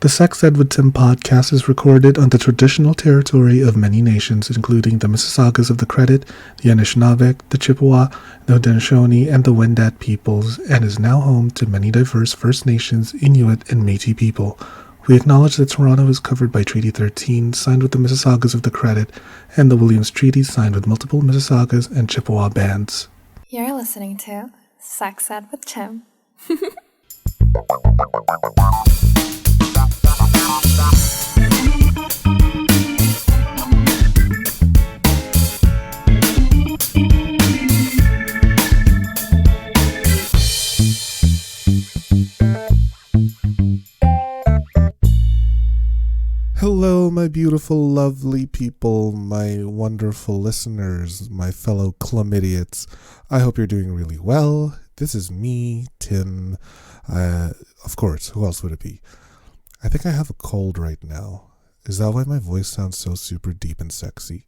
The Sex Ed with Tim podcast is recorded on the traditional territory of many nations, including the Mississaugas of the Credit, the Anishinaabe, the Chippewa, the Haudenosaunee, and the Wendat peoples, and is now home to many diverse First Nations, Inuit, and Métis people. We acknowledge that Toronto is covered by Treaty 13, signed with the Mississaugas of the Credit, and the Williams Treaty, signed with multiple Mississaugas and Chippewa bands. You're listening to Sex Ed with Tim. Hello, my beautiful, lovely people, my wonderful listeners, my fellow chlamydiots. I hope you're doing really well. This is me, Tim. Of course, who else would it be? I think I have a cold right now. Is that why my voice sounds so super deep and sexy?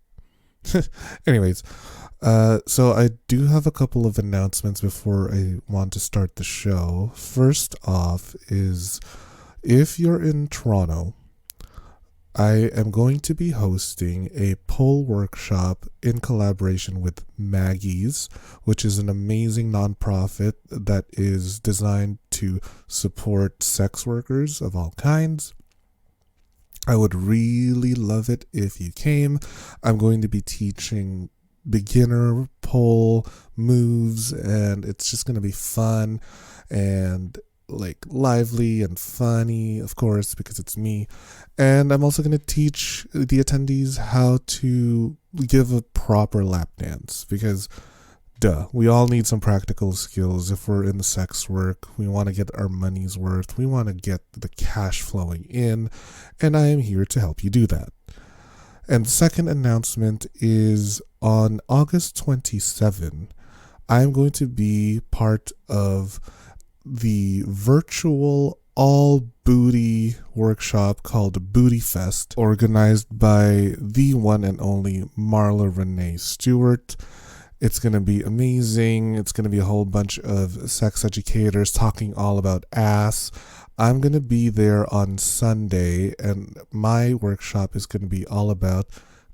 Anyways, so I do have a couple of announcements before I want to start the show. First off is, if you're in Toronto, I am going to be hosting a pole workshop in collaboration with Maggie's, which is an amazing nonprofit that is designed to support sex workers of all kinds. I would really love it if you came. I'm going to be teaching beginner pole moves, and it's just going to be fun and like lively and funny, of course, because it's me. And I'm also going to teach the attendees how to give a proper lap dance, because we all need some practical skills if we're in the sex work. We want to get our money's worth. We want to get the cash flowing in, and I am here to help you do that. And the second announcement is, on August 27, I'm going to be part of the virtual all-booty workshop called Booty Fest, organized by the one and only Marla Renee Stewart. It's going to be amazing. It's going to be a whole bunch of sex educators talking all about ass. I'm going to be there on Sunday, and my workshop is going to be all about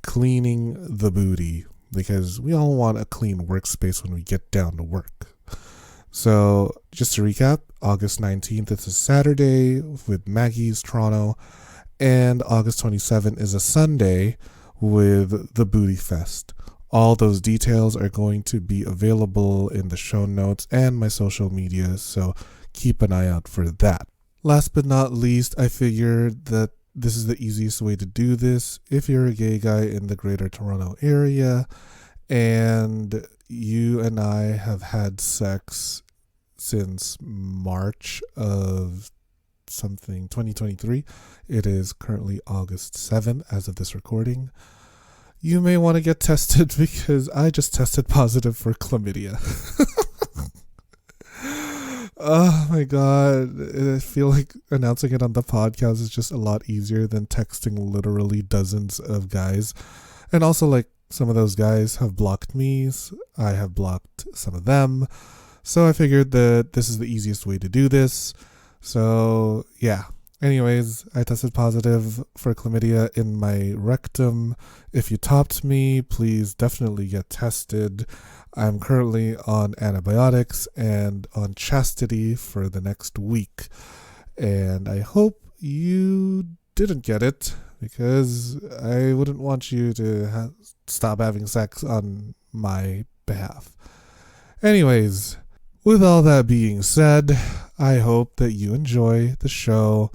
cleaning the booty, because we all want a clean workspace when we get down to work. So, just to recap, August 19th is a Saturday with Maggie's Toronto, and August 27th is a Sunday with the Booty Fest. All those details are going to be available in the show notes and my social media, so keep an eye out for that. Last but not least, I figured that this is the easiest way to do this. If you're a gay guy in the Greater Toronto area, and you and I have had sex since March of 2023. It is currently August 7th as of this recording. You may want to get tested, because I just tested positive for chlamydia. Oh my god. I feel like announcing it on the podcast is just a lot easier than texting literally dozens of guys. And also, like, some of those guys have blocked me. I have blocked some of them. So I figured that this is the easiest way to do this. So yeah. Anyways, I tested positive for chlamydia in my rectum. If you topped me, please definitely get tested. I'm currently on antibiotics and on chastity for the next week. And I hope you didn't get it, because I wouldn't want you to stop having sex on my behalf. Anyways, with all that being said, I hope that you enjoy the show.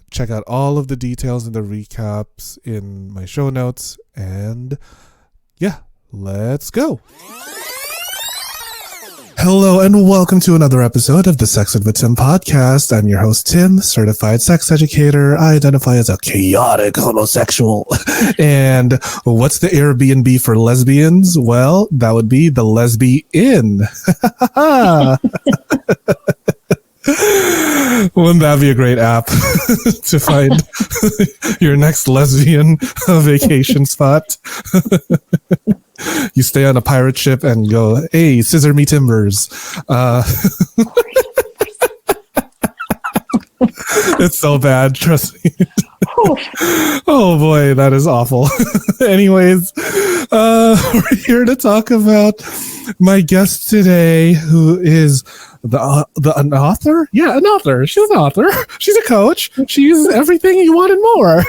Check out all of the details and the recaps in my show notes. And yeah, let's go. Hello and welcome to another episode of the Sex Ed with Tim podcast. I'm your host, Tim, certified sex educator. I identify as a chaotic homosexual. And what's the Airbnb for lesbians? Well, that would be the Lesbian. Wouldn't that be a great app to find your next lesbian vacation spot? You stay on a pirate ship and go, hey, scissor me timbers. It's so bad. Trust me. Oh boy, that is awful. Anyways, we're here to talk about my guest today, who is an author. Yeah, an author. She's an author. She's a coach. She's everything you want and more.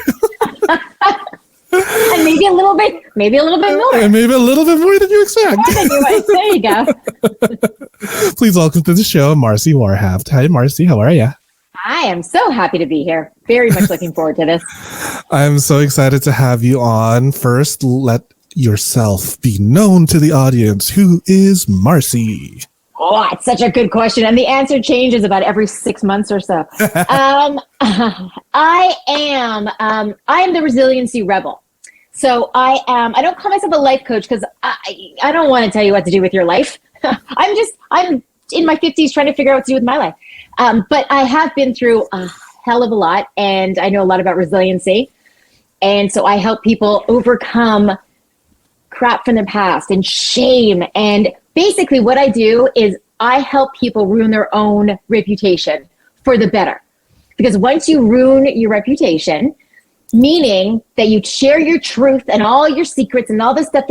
And maybe a little bit more. And maybe a little bit more than you expect. There you go. Please welcome to the show, Marci Warhaft. Hi, Marci. How are you? I am so happy to be here. Very much looking forward to this. I'm so excited to have you on. First, let yourself be known to the audience. Who is Marci? Oh, it's such a good question. And the answer changes about every 6 months or so. I am the resiliency rebel. So I don't call myself a life coach because I don't want to tell you what to do with your life. I'm in my 50s trying to figure out what to do with my life. But I have been through a hell of a lot, and I know a lot about resiliency. And so I help people overcome crap from the past and shame. And basically what I do is I help people ruin their own reputation for the better. Because once you ruin your reputation, meaning that you share your truth and all your secrets and all the stuff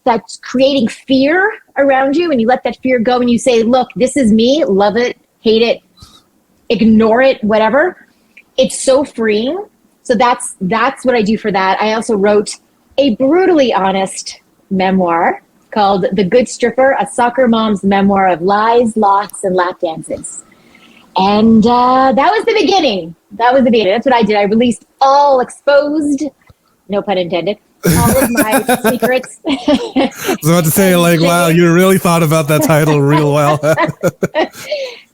that's creating fear around you, and you let that fear go and you say, look, this is me, love it, hate it, ignore it, whatever. It's so freeing. So that's what I do for that. I also wrote a brutally honest memoir called The Good Stripper, a soccer mom's memoir of lies, loss, and lap dances. And that was the beginning. That's what I did. I released all exposed, no pun intended, all of my secrets. I was about to say, like, wow, you really thought about that title real well.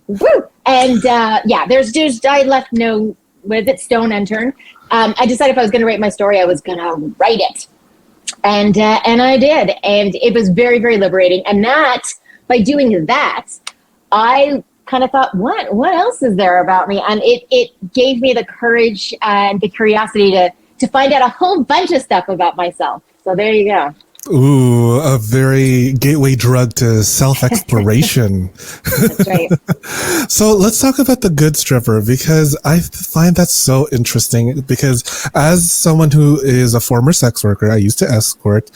Woo! And I left no stone unturned. I decided if I was going to write my story, I was going to write it. And I did. And it was very, very liberating. And that, by doing that, I kind of thought, what else is there about me? And it gave me the courage and the curiosity to find out a whole bunch of stuff about myself. So there you go. Ooh, a very gateway drug to self-exploration. That's right. So let's talk about the good stripper, because I find that so interesting, because as someone who is a former sex worker, I used to escort,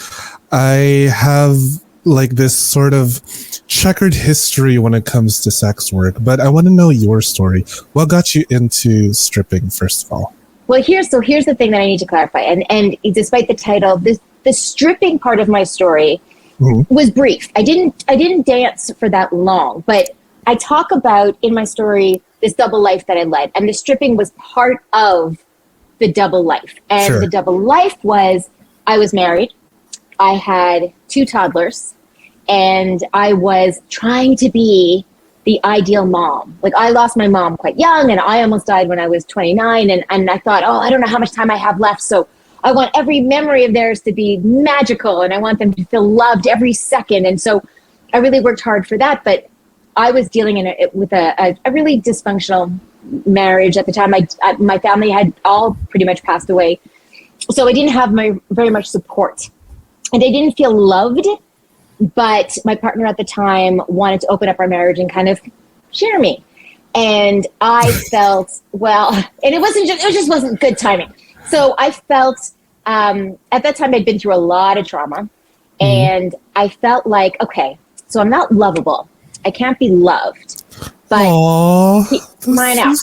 I have like this sort of checkered history when it comes to sex work, but I want to know your story. What got you into stripping, first of all? Well, here's the thing that I need to clarify. And despite the title, the stripping part of my story was brief. I didn't dance for that long, but I talk about in my story this double life that I led, and the stripping was part of the double life. And Sure. The double life was, I was married, I had 2 toddlers, and I was trying to be the ideal mom. Like, I lost my mom quite young, and I almost died when I was 29, and I thought, I don't know how much time I have left, so I want every memory of theirs to be magical, and I want them to feel loved every second. And so I really worked hard for that, but I was dealing with a really dysfunctional marriage at the time. My family had all pretty much passed away, so I didn't have very much support, and I didn't feel loved. But my partner at the time wanted to open up our marriage and kind of share me, and I felt and it just wasn't good timing. So I felt at that time I'd been through a lot of trauma, and I felt like, okay, so I'm not lovable. I can't be loved. But mine out.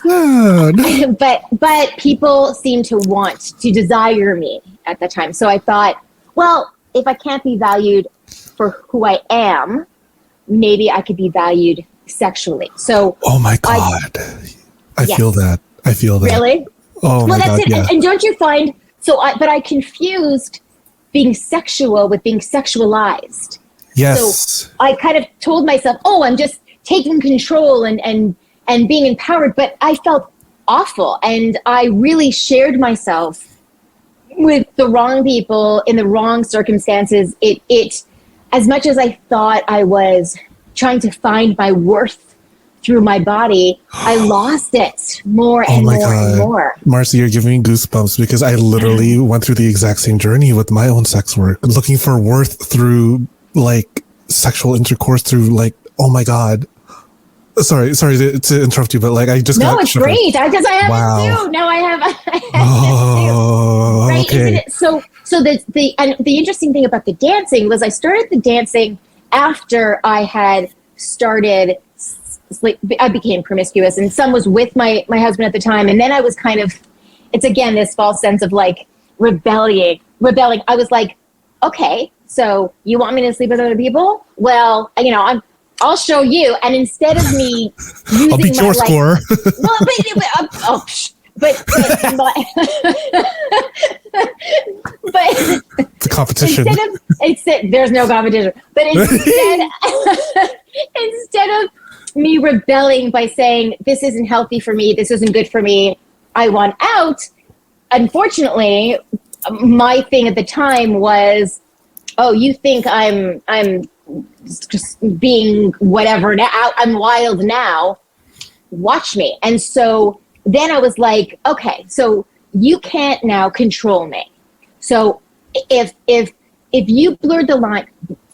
but people seem to want to desire me at that time. So I thought, well, if I can't be valued for who I am, maybe I could be valued sexually. So oh my God. I feel that. Really? Oh my God, that's it. yeah. And don't you find, but I confused being sexual with being sexualized. Yes. So I kind of told myself, I'm just taking control and being empowered, but I felt awful. And I really shared myself with the wrong people in the wrong circumstances. It as much as I thought I was trying to find my worth through my body, I lost it more and more and more. Marci, you're giving me goosebumps, because I literally went through the exact same journey with my own sex work, looking for worth through like sexual intercourse, through like, oh my God. Sorry to interrupt you, but like I just No, got it's great. I have it too. No, I have it Oh, too. Right? okay. Isn't it? So the interesting thing about the dancing was I started the dancing after I had started. I became promiscuous, and some was with my husband at the time, and then I was kind of. It's again this false sense of like rebelling. I was like, okay, so you want me to sleep with other people? Well, I'll show you. And instead of me using I'll beat your score. Well, but It's a competition. There's no competition. But instead of me rebelling by saying this isn't healthy for me, this isn't good for me, I want out. Unfortunately, my thing at the time was, oh, you think I'm just being whatever now, I'm wild now, watch me. And so then I was like, okay, so you can't now control me. So if you blurred the line,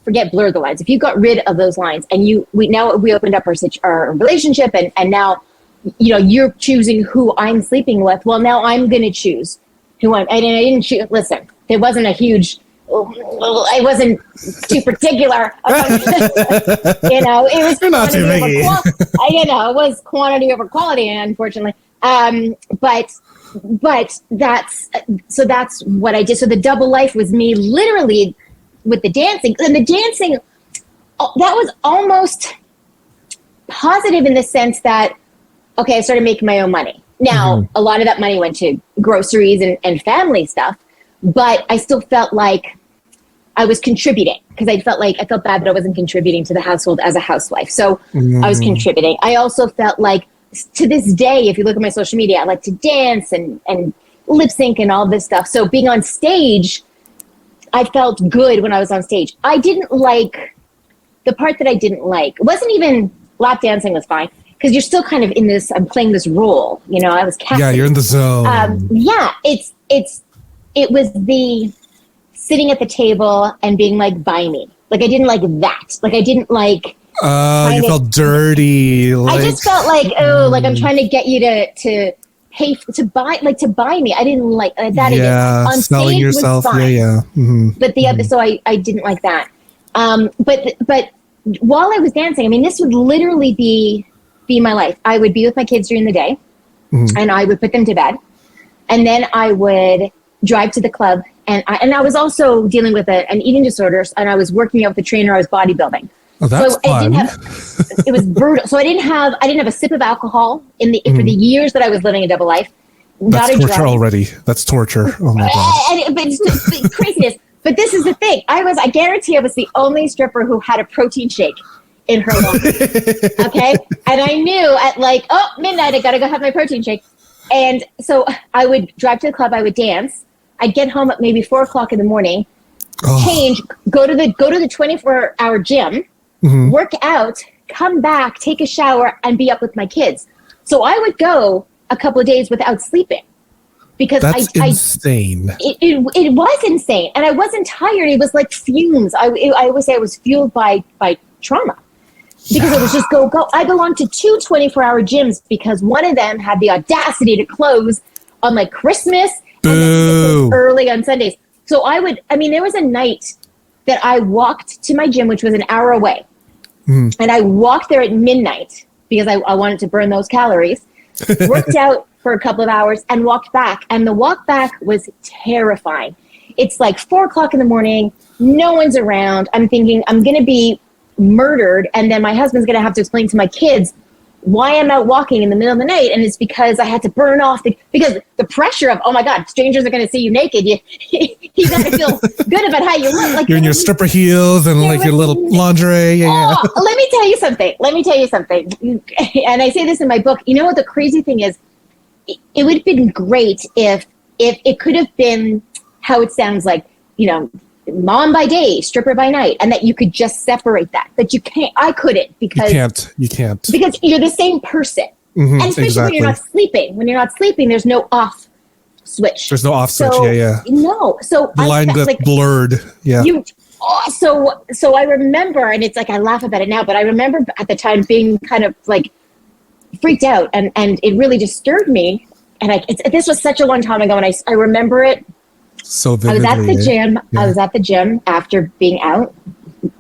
forget blur the lines, if you got rid of those lines and we opened up our relationship and now you're choosing who I'm sleeping with, well, now I'm going to choose who I didn't choose. Listen, there wasn't a huge, I wasn't too particular. It was You're not too picky. It was quantity over quality, unfortunately. But that's what I did. So the double life was me literally with the dancing, and the dancing that was almost positive in the sense that, okay, I started making my own money. Now, a lot of that money went to groceries and family stuff, but I still felt like I was contributing because I felt bad that I wasn't contributing to the household as a housewife. So I was contributing. I also felt like, to this day, if you look at my social media, I like to dance and lip sync and all this stuff. So being on stage, I felt good when I was on stage. I didn't like, the part that I didn't like, it wasn't even, lap dancing was fine. Because you're still kind of in this, I'm playing this role, I was casting. Yeah, you're in the zone. It was the sitting at the table and being like, buy me. Like, I didn't like that. Like, I didn't like. You felt dirty. I just felt like, I'm trying to get you to pay, to buy me. I didn't like that. Yeah, on selling stage yourself. Was fine. Yeah. Mm-hmm. But the other, so I didn't like that. But while I was dancing, I mean, this would literally be my life. I would be with my kids during the day, and I would put them to bed, and then I would drive to the club, and I was also dealing with an eating disorder, and I was working out with a trainer. I was bodybuilding. Oh, that's so fun. It was brutal. So I didn't have a sip of alcohol for the years that I was living a double life. That's torture already. That's torture. Oh my god! But it's craziness. But this is the thing. I guarantee I was the only stripper who had a protein shake in her life. Okay? And I knew at midnight, I got to go have my protein shake. And so I would drive to the club, I would dance. I'd get home at maybe 4:00 in the morning, change, go to the 24-hour gym, work out, come back, take a shower, and be up with my kids. So I would go a couple of days without sleeping. Because that's insane. It was insane. And I wasn't tired. It was like fumes. I always say I was fueled by trauma. Because it was just go. I belonged to 2 24-hour gyms because one of them had the audacity to close on like Christmas and early on Sundays. So there was a night that I walked to my gym, which was an hour away. And I walked there at midnight because I wanted to burn those calories. Worked out for a couple of hours and walked back. And the walk back was terrifying. It's like 4:00 in the morning. No one's around. I'm thinking I'm going to be murdered. And then my husband's going to have to explain to my kids why I'm out walking in the middle of the night. And it's because I had to burn off because the pressure of, oh my God, strangers are going to see you naked. You got to feel good about how you look. Like you're in your stripper heels and like your little lingerie. Yeah. Oh, let me tell you something. And I say this in my book. You know what the crazy thing is? It would have been great if it could have been how it sounds like, mom by day, stripper by night, and that you could just separate that. But you can't. I couldn't because you can't because you're the same person, and especially when you're not sleeping. When you're not sleeping, there's no off switch. There's no off switch. No, so the line gets blurred. Yeah. So I remember, and it's like I laugh about it now, but I remember at the time being kind of like freaked out, and it really disturbed me. And this was such a long time ago, and I remember it so vividly. I was at the gym. Yeah. I was at the gym after being out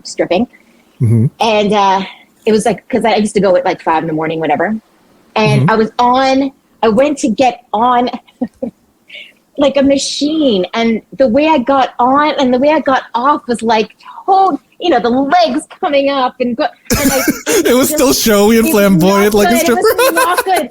stripping, and it was like, because I used to go at like 5 a.m, whatever, and I went to get on like a machine, and the way I got on and the way I got off was like, the legs coming up and it was still showy and flamboyant like a stripper. It was not good.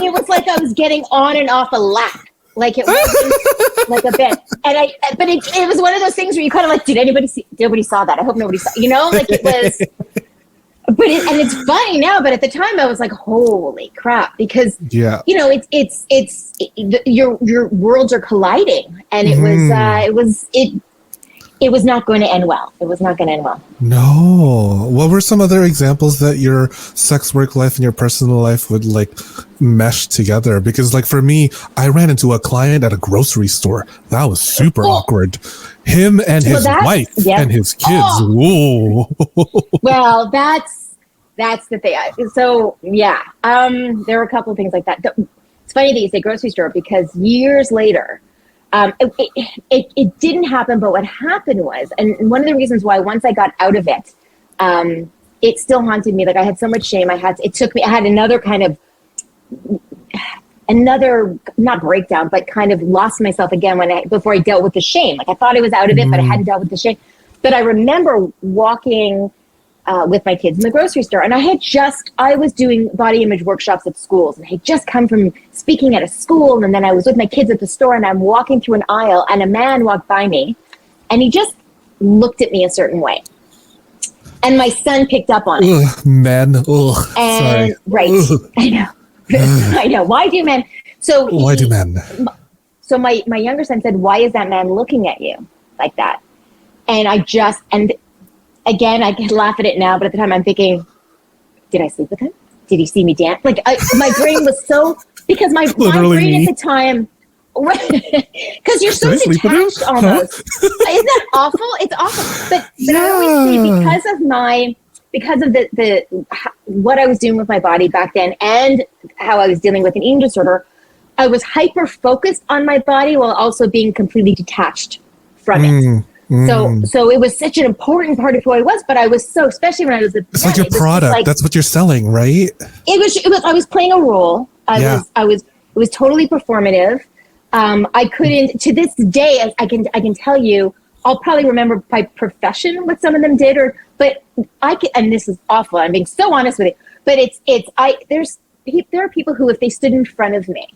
It was like I was getting on and off a lap, like it wasn't like a bit. But it was one of those things where you kind of like, did anybody see? Nobody saw that. I hope nobody saw. Like it was. But it's funny now, but at the time I was like, holy crap, because your worlds are colliding, and it was not going to end well. It was not going to end well. No. What were some other examples that your sex work life and your personal life would like mesh together? Because like for me, I ran into a client at a grocery store. That was super awkward. Him and his wife and his kids. Whoa. Well, that's the thing. So yeah, there were a couple of things like that. It's funny that you say grocery store, because years later, it didn't happen, but what happened was, and one of the reasons why once I got out of it, it still haunted me. Like I had so much shame. I had another kind of, not breakdown, but kind of lost myself again before I dealt with the shame. Like I thought I was out of it, but I hadn't dealt with the shame. But I remember walking with my kids in the grocery store, and I was doing body image workshops at schools, and I had just come from speaking at a school, and then I was with my kids at the store, and I'm walking through an aisle, and a man walked by me, and he just looked at me a certain way, and my son picked up on it. Ugh, men. Ugh, and sorry. Right. Ugh. I know. I know. Why do men? Why do men? So my younger son said, "Why is that man looking at you like that?" And again, I can laugh at it now, but at the time I'm thinking, did I sleep with him? Did he see me dance? Like my brain was because my brain at the time, because you're so detached almost. Huh? Isn't that awful? It's awful. But I always say, because of the what I was doing with my body back then, and how I was dealing with an eating disorder, I was hyper focused on my body while also being completely detached from it. So it was such an important part of who I was, but I was especially when I was it's like your product. That's what you're selling, right? It was I was playing a role. It was totally performative. I couldn't, to this day, I can tell you, I'll probably remember by profession what some of them did, but I can, and this is awful, I'm being so honest with you, but there are people who, if they stood in front of me,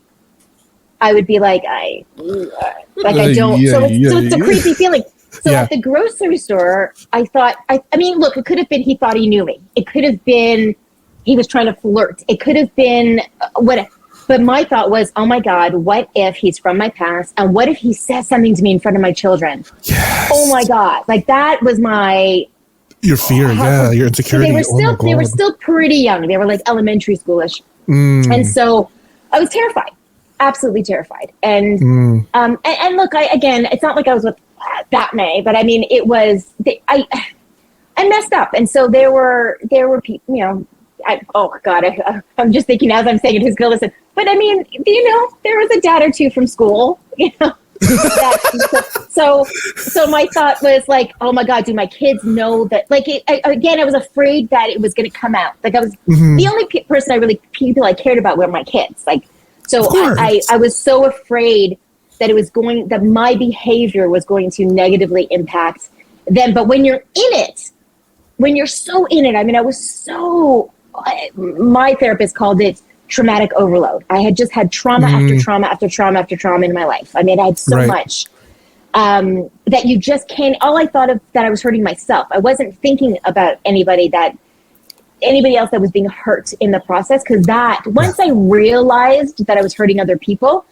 I would be like, I don't. So it's a creepy feeling. So at the grocery store, I thought, I mean, look, it could have been he thought he knew me. It could have been he was trying to flirt. It could have been what. But my thought was, oh my God, what if he's from my past? And what if he says something to me in front of my children? Yes. Oh my God. Like that was your fear, your insecurity. So they were still pretty young. They were like elementary schoolish. And so I was terrified, absolutely terrified. And look, again, it's not like I was with that many, but I mean, it was, I messed up. And so there were people, I'm just thinking as I'm saying it, who's going to listen. But I mean, there was a dad or two from school, so my thought was like, oh my God, do my kids know that? Like, again, I was afraid that it was going to come out. Like I was the only people I cared about were my kids. Like, so I was so afraid that that my behavior was going to negatively impact them. But when you're in it, when you're so in it, I mean, my therapist called it traumatic overload. I had just had trauma after trauma after trauma after trauma in my life. I mean, I had so much that you just can't. All I thought of that I was hurting myself. I wasn't thinking about anybody else that was being hurt in the process. Because once I realized that I was hurting other people,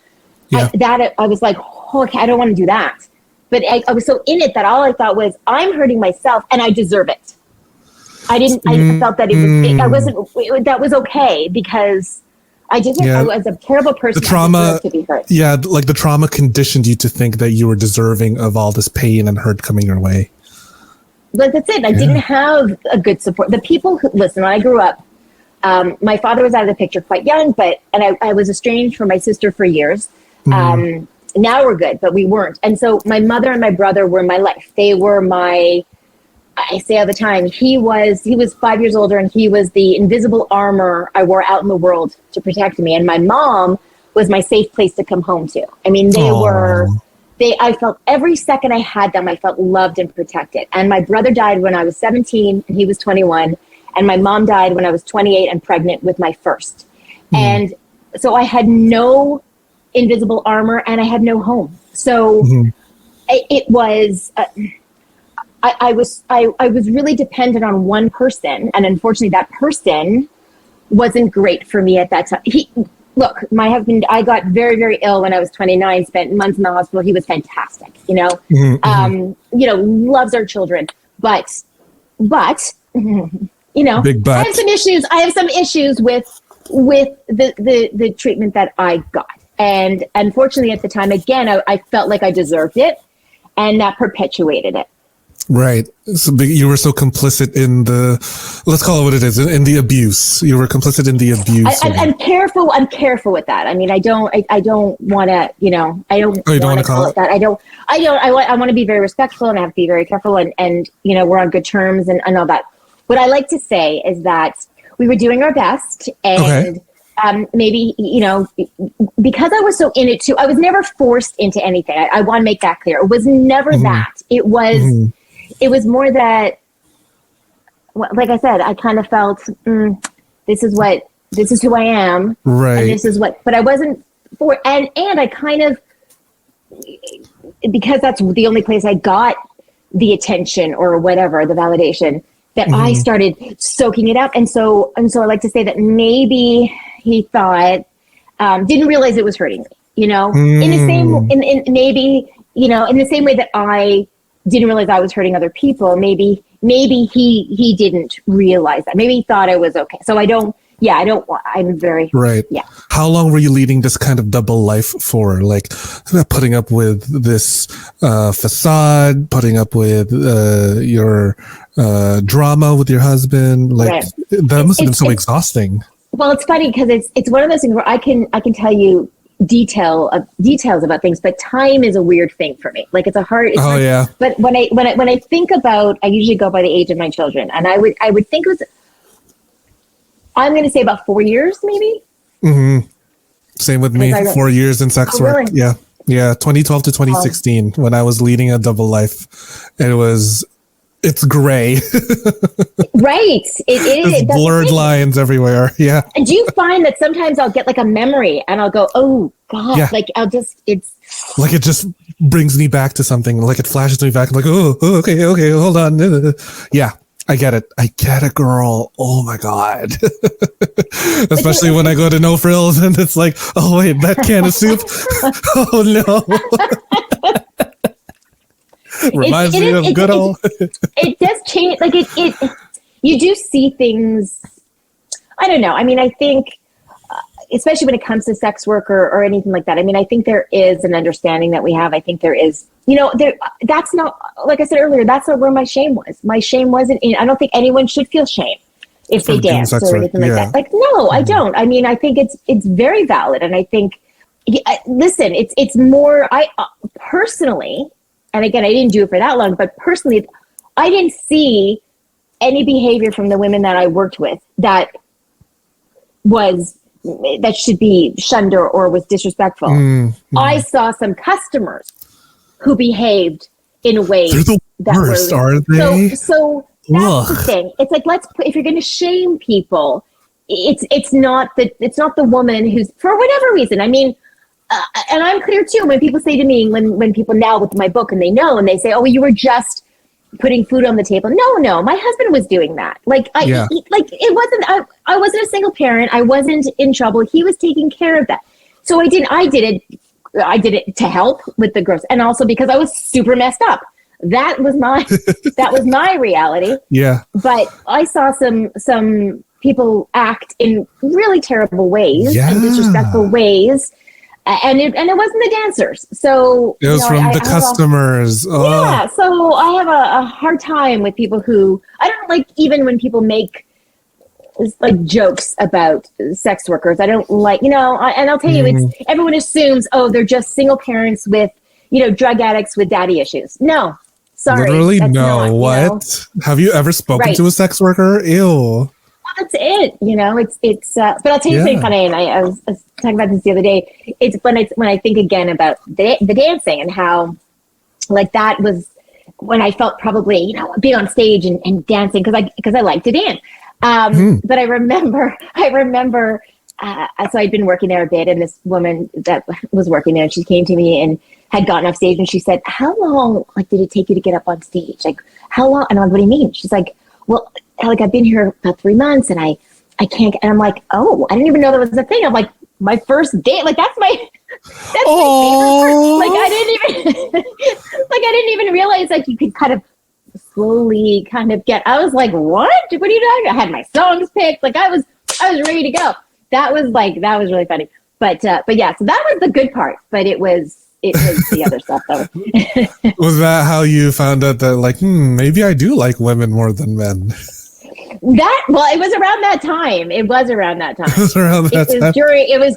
I was like, oh, okay, I don't want to do that. But I was so in it that all I thought was, I'm hurting myself and I deserve it. I felt that that was okay because I didn't, I was a terrible person. The trauma, to be hurt. Yeah, like the trauma conditioned you to think that you were deserving of all this pain and hurt coming your way. but that's it. I didn't have a good support. The people who, listen, when I grew up, my father was out of the picture quite young, and I was estranged from my sister for years. Now we're good, but we weren't. And so my mother and my brother were my life. They were I say all the time, he was 5 years older, and he was the invisible armor I wore out in the world to protect me. And my mom was my safe place to come home to. I mean, I felt every second I had them, I felt loved and protected. And my brother died when I was 17 and he was 21. And my mom died when I was 28 and pregnant with my first. And so I had no invisible armor and I had no home. So it was, I was really dependent on one person. And unfortunately that person wasn't great for me at that time. Look, my husband, I got very, very ill when I was 29, spent months in the hospital. He was fantastic, loves our children, but, Big butt. I have some issues with the treatment that I got. And unfortunately at the time, again, I felt like I deserved it, and that perpetuated it. Right. So you were so complicit in let's call it what it is, in the abuse. You were complicit in the abuse. I'm careful. I'm careful with that. I mean, I don't want to, I don't want to call it that. I want to be very respectful, and I have to be very careful, and we're on good terms and all that. What I like to say is that we were doing our best, and maybe, because I was so in it too, I was never forced into anything. I want to make that clear. It was never that. It was, it was more that, like I said, I kind of felt, this is who I am. Right. And this is but I wasn't and I kind of, because that's the only place I got the attention or whatever, the validation, that I started soaking it up. And so I like to say that maybe he thought, didn't realize it was hurting me, in the same, in the same way that I didn't realize I was hurting other people. Maybe he didn't realize that. Maybe he thought I was okay. So I'm very, right. Yeah. How long were you leading this kind of double life for? Like putting up with this facade, putting up with your drama with your husband? Like Right. That must have been so exhausting. Well, it's funny because it's one of those things where I can tell you details about things, but time is a weird thing for me. Like it's hard. Yeah. But when I think about, I usually go by the age of my children, and I would think it was, I'm going to say about 4 years, maybe. Same with me. 4 years in sex work. Really? Yeah. 2012 to 2016 when I was leading a double life. It's gray. Right. It is. Blurred lines everywhere. Yeah. And do you find that sometimes I'll get like a memory and I'll go, oh God, like it's like it just brings me back to something. Like it flashes me back. I'm like, oh, okay, hold on. Yeah, I get it. Girl. Oh my God. Especially when I go to No Frills and it's like, oh wait, that can of soup. Oh no. Reminds me of good old. It does change. Like it. You do see things. I don't know. I mean, I think, especially when it comes to sex work or anything like that. I mean, I think there is an understanding that we have. I think there is. That's not, like I said earlier. That's not where my shame was. My shame wasn't in. I don't think anyone should feel shame if they dance or anything like that. Like, no, I don't. I mean, I think it's very valid, and I think. Listen, it's more. I personally. And again, I didn't do it for that long, but personally, I didn't see any behavior from the women that I worked with that should be shunned or was disrespectful. I saw some customers who behaved in a way that worst, are they? So that's the thing. It's like, if you're going to shame people, it's not the woman who's, for whatever reason. I mean. And I'm clear too, when people say to me, when people now with my book and they know, and they say, oh, you were just putting food on the table. No, my husband was doing that. It wasn't, I wasn't a single parent. I wasn't in trouble. He was taking care of that. So I did it to help with the gross. And also because I was super messed up. That was my reality. Yeah. But I saw some people act in really terrible ways and disrespectful ways. and it wasn't the dancers. So it was from the customers. Yeah, so I have a hard time with people who, I don't like even when people make like jokes about sex workers. I don't like, and I'll tell you, it's everyone assumes, they're just single parents with, drug addicts with daddy issues. No, sorry. Literally, no. What? Have you ever spoken to a sex worker? Ew. Well, that's it. It's. But I'll tell you something funny, and I was talking about this the other day. It's when I think again about the dancing and how, like, that was when I felt probably being on stage and dancing because I like to dance. But I remember. So I'd been working there a bit, and this woman that was working there, she came to me and had gotten off stage, and she said, "How long, did it take you to get up on stage? Like, how long?" And I'm like, "What do you mean?" She's like, "Well, I've been here about 3 months, and I can't." And I'm like, "Oh, I didn't even know that was a thing." I'm like, "My first date, that's my favorite part." Like, I didn't even realize you could kind of slowly get. I was like, "What? What are you doing?" I had my songs picked. I was ready to go. That was really funny. But yeah, so that was the good part. But it was the other stuff though. Was that how you found out that maybe I do like women more than men? It was around that time. It was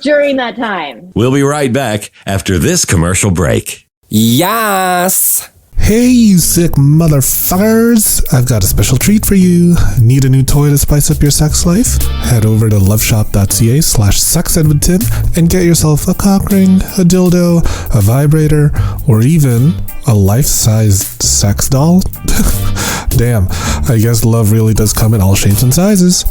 during that time. We'll be right back after this commercial break. Yes. Hey, you sick motherfuckers! I've got a special treat for you. Need a new toy to spice up your sex life? Head over to loveshop.ca/sexedwithtim and get yourself a cock ring, a dildo, a vibrator, or even a life-sized sex doll. Damn, I guess love really does come in all shapes and sizes.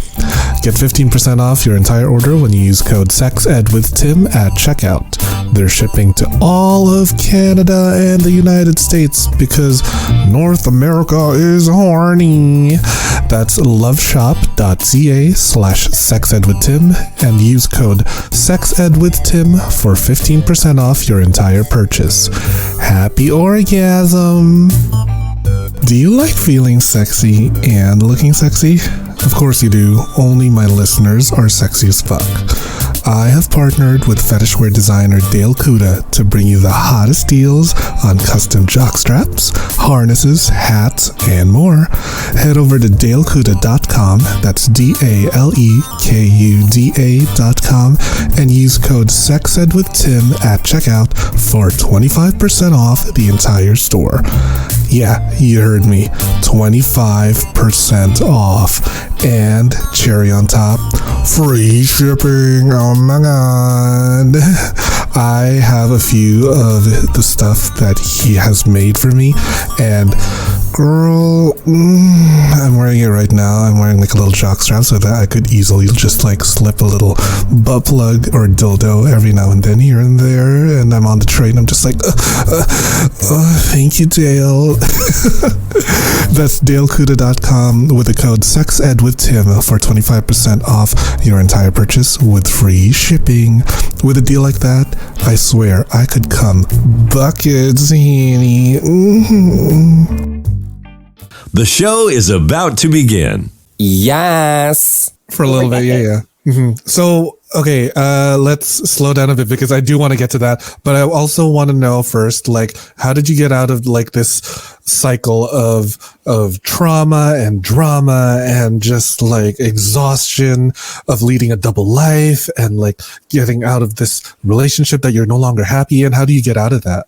Get 15% off your entire order when you use code SEXEDWITHTIM at checkout. They're shipping to all of Canada and the United States because North America is horny. That's loveshop.ca/sexedwithtim and use code SEXEDWITHTIM for 15% off your entire purchase. Happy orgasm! Do you like feeling sexy and looking sexy? Of course you do. Only my listeners are sexy as fuck. I have partnered with fetishwear designer Dale Kuda to bring you the hottest deals on custom jockstraps, harnesses, hats, and more. Head over to dalekuda.com, that's DALEKUDA.com, and use code SEXEDWITHTIM at checkout for 25% off the entire store. Yeah, you heard me. 25% off. And cherry on top, free shipping. Oh my god. I have a few of the stuff that he has made for me, and girl, I'm wearing it right now. I'm wearing a little jockstrap so that I could easily just slip a little butt plug or dildo every now and then here and there, and I'm on the train. I'm just thank you, Dale. That's dalekuda.com with the code SEXEDWITHTIM for 25% off your entire purchase with free shipping. With a deal like that, I swear I could come buckets, honey. The show is about to begin. Yes. For a little bit, yeah. So, okay, let's slow down a bit because I do want to get to that. But I also want to know first, how did you get out of this cycle of trauma and drama and just exhaustion of leading a double life and getting out of this relationship that you're no longer happy in? How do you get out of that?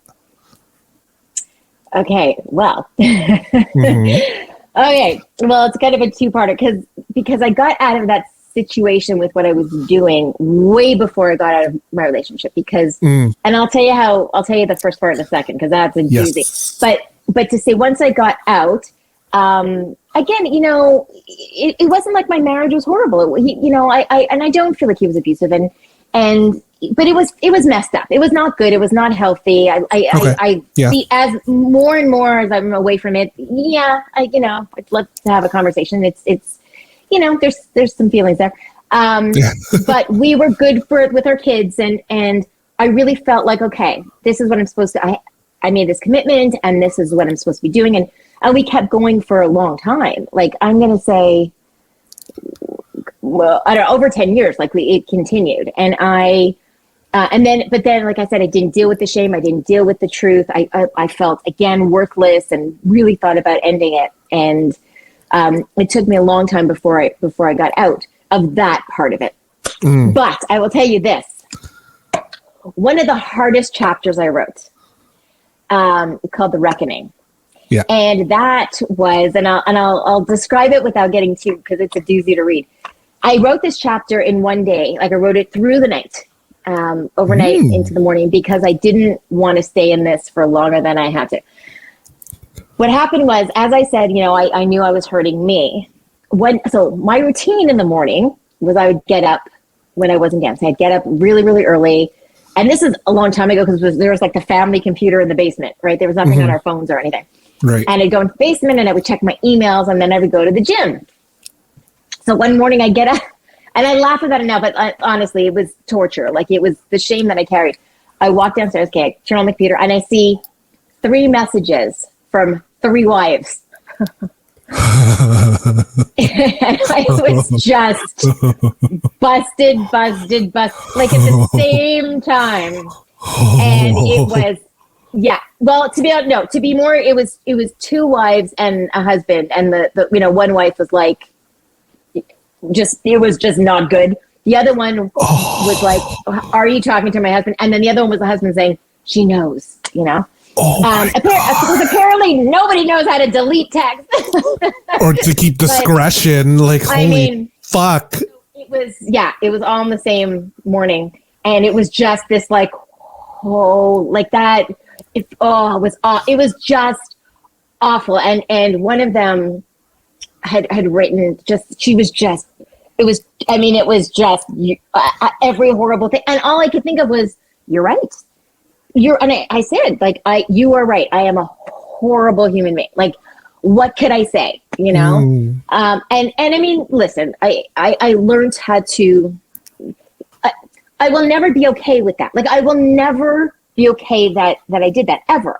Okay, well, okay, well, it's kind of a two-parter because I got out of that situation with what I was doing way before I got out of my relationship and I'll tell you the first part in a second because that's a doozy. But to say once I got out, again, it wasn't like my marriage was horrible. I don't feel like he was abusive but it was messed up. It was not good. It was not healthy. I see as more and more as I'm away from it. Yeah, I'd love to have a conversation. It's there's some feelings there. But we were good with our kids, and I really felt like, okay, this is what I'm supposed to. I made this commitment, and this is what I'm supposed to be doing, and we kept going for a long time. I'm gonna say, well, I don't know, over 10 years. It continued, and I But then, like I said, I didn't deal with the shame. I didn't deal with the truth. I felt, again, worthless and really thought about ending it. And it took me a long time before I got out of that part of it. But I will tell you this. One of the hardest chapters I wrote, called The Reckoning. Yeah. And that was, and I'll describe it without getting too, because it's a doozy to read. I wrote this chapter in one day. Like, I wrote it through the night. Overnight into the morning, because I didn't want to stay in this for longer than I had to. What happened was, as I said, I knew I was hurting me. So my routine in the morning was I would get up when I wasn't dancing. I'd get up really, really early. And this is a long time ago, because there was like the family computer in the basement, right? There was nothing on our phones or anything. Right. And I'd go into the basement and I would check my emails, and then I would go to the gym. So one morning I get up, and I laugh about it now, but honestly, it was torture. Like, it was the shame that I carried. I walk downstairs, okay, I turn on the computer, and I see 3 messages from 3 wives. And I was just busted, like at the same time. And it was, yeah. Well, to be honest, no, to be more, it was 2 wives and a husband. And the one wife was like, it was just not good. The other one was like, are you talking to my husband? And then the other one was the husband saying, she knows, because apparently nobody knows how to delete text. Or to keep discretion. Fuck. It was all in the same morning. And it was just this it was just awful. And one of them had written every horrible thing. And all I could think of was, you're right. I said, you are right. I am a horrible human being. Like, what could I say? And I mean, listen, I learned how to, I will never be okay with that. Like, I will never be okay that I did that ever.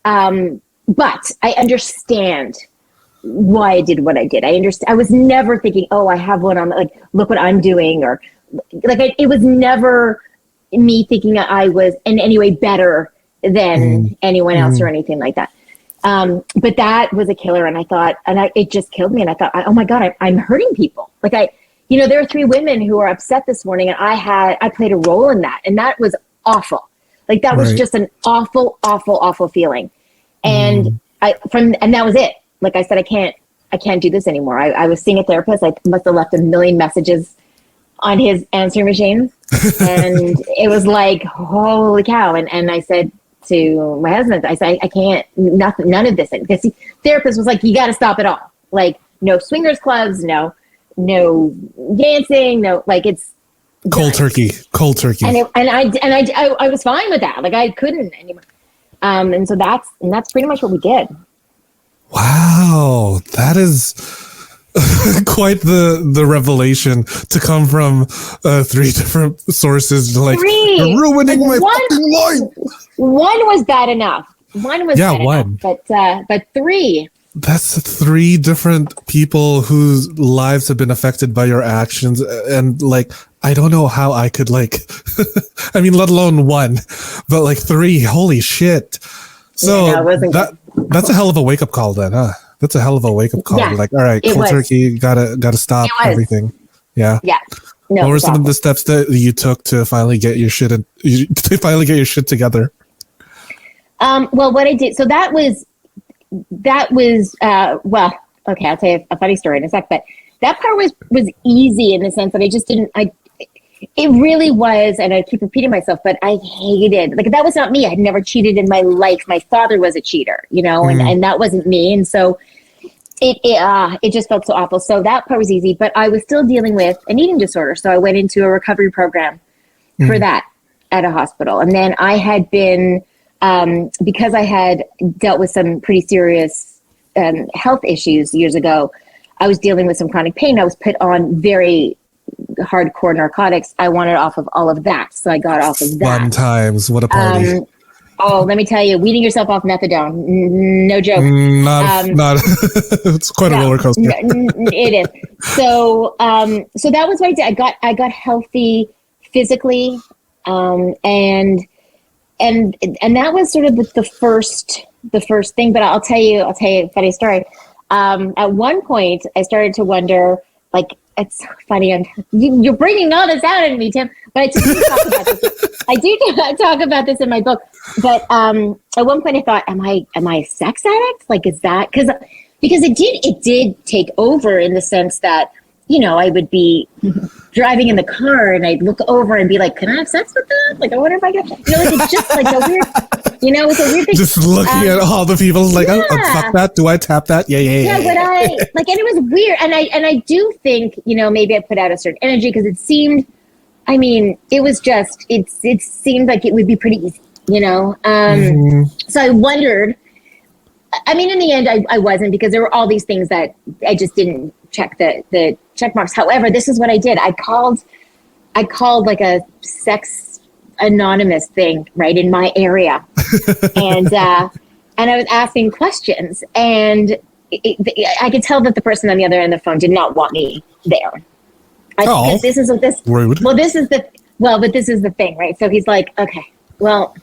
But I understand why I did what I did. I was never thinking, oh, I have one on, like, look what I'm doing, or it was never me thinking I was in any way better than anyone else or anything like that. But that was a killer. And I thought, it just killed me. And I thought, oh my God, I'm hurting people. Like, there are 3 women who are upset this morning, and I played a role in that. And that was awful. Like, that was just an awful, awful, awful feeling. And and that was it. Like I said, I can't do this anymore. I was seeing a therapist. I must have left 1 million messages on his answering machine. And it was like, holy cow. And I said to my husband, I said, I can't, none of this. Because the therapist was like, you got to stop it all. Like, no swingers clubs, no dancing, no, like, it's cold turkey. And I was fine with that. Like, I couldn't anymore. And so that's pretty much what we did. Wow, that is quite the revelation to come from 3 different sources. Like, 3. You're ruining my fucking life. One was bad enough. One was bad enough, but 3. That's 3 different people whose lives have been affected by your actions, and like, I don't know how I could I mean, let alone 1, but 3. Holy shit! So that's a hell of a wake up call, then, huh? That's a hell of a wake up call. Yeah, like, all right, cold turkey, gotta stop everything. Yeah. Yeah. No, what were some of the steps that you took to finally get your shit together? Well, what I did, so that was well, okay, I'll tell you a funny story in a sec, but that part was easy in the sense that it really was, and I keep repeating myself, but I hated, that was not me. I had never cheated in my life. My father was a cheater, and that wasn't me. And so it just felt so awful. So that part was easy, but I was still dealing with an eating disorder. So I went into a recovery program for that at a hospital. And then I had been, because I had dealt with some pretty serious health issues years ago, I was dealing with some chronic pain. I was put on very hardcore narcotics. I wanted off of all of that, so I got off of that. Fun times, what a party! Let me tell you, weaning yourself off methadone, no joke. Not. It's quite a roller coaster. It is. So that was what I did. I got healthy physically, And that was sort of the first thing. But I'll tell you a funny story. At one point, I started to wonder, like, it's so funny. You're bringing all this out in me, Tim. But I do talk about this. I do talk about this in my book. But at one point, I thought, am I a sex addict? Like, is that because it did take over in the sense that, you know, I would be driving in the car and I'd look over and be like, can I have sex with that? Like, I wonder if I can, you know, like, it's just like a weird, you know, it's a weird thing. Just looking at all the people like, oh, fuck that. Do I tap that? Yeah. But and it was weird. And I do think, you know, maybe I put out a certain energy because it seemed, I mean, it was just, it seemed like it would be pretty easy, you know? So I wondered, I mean, in the end, I wasn't, because there were all these things that I just didn't check the check marks. However, this is what I did. I called like a sex anonymous thing right in my area, and I was asking questions, and I could tell that the person on the other end of the phone did not want me there. But this is the thing, right? So he's like, okay, well,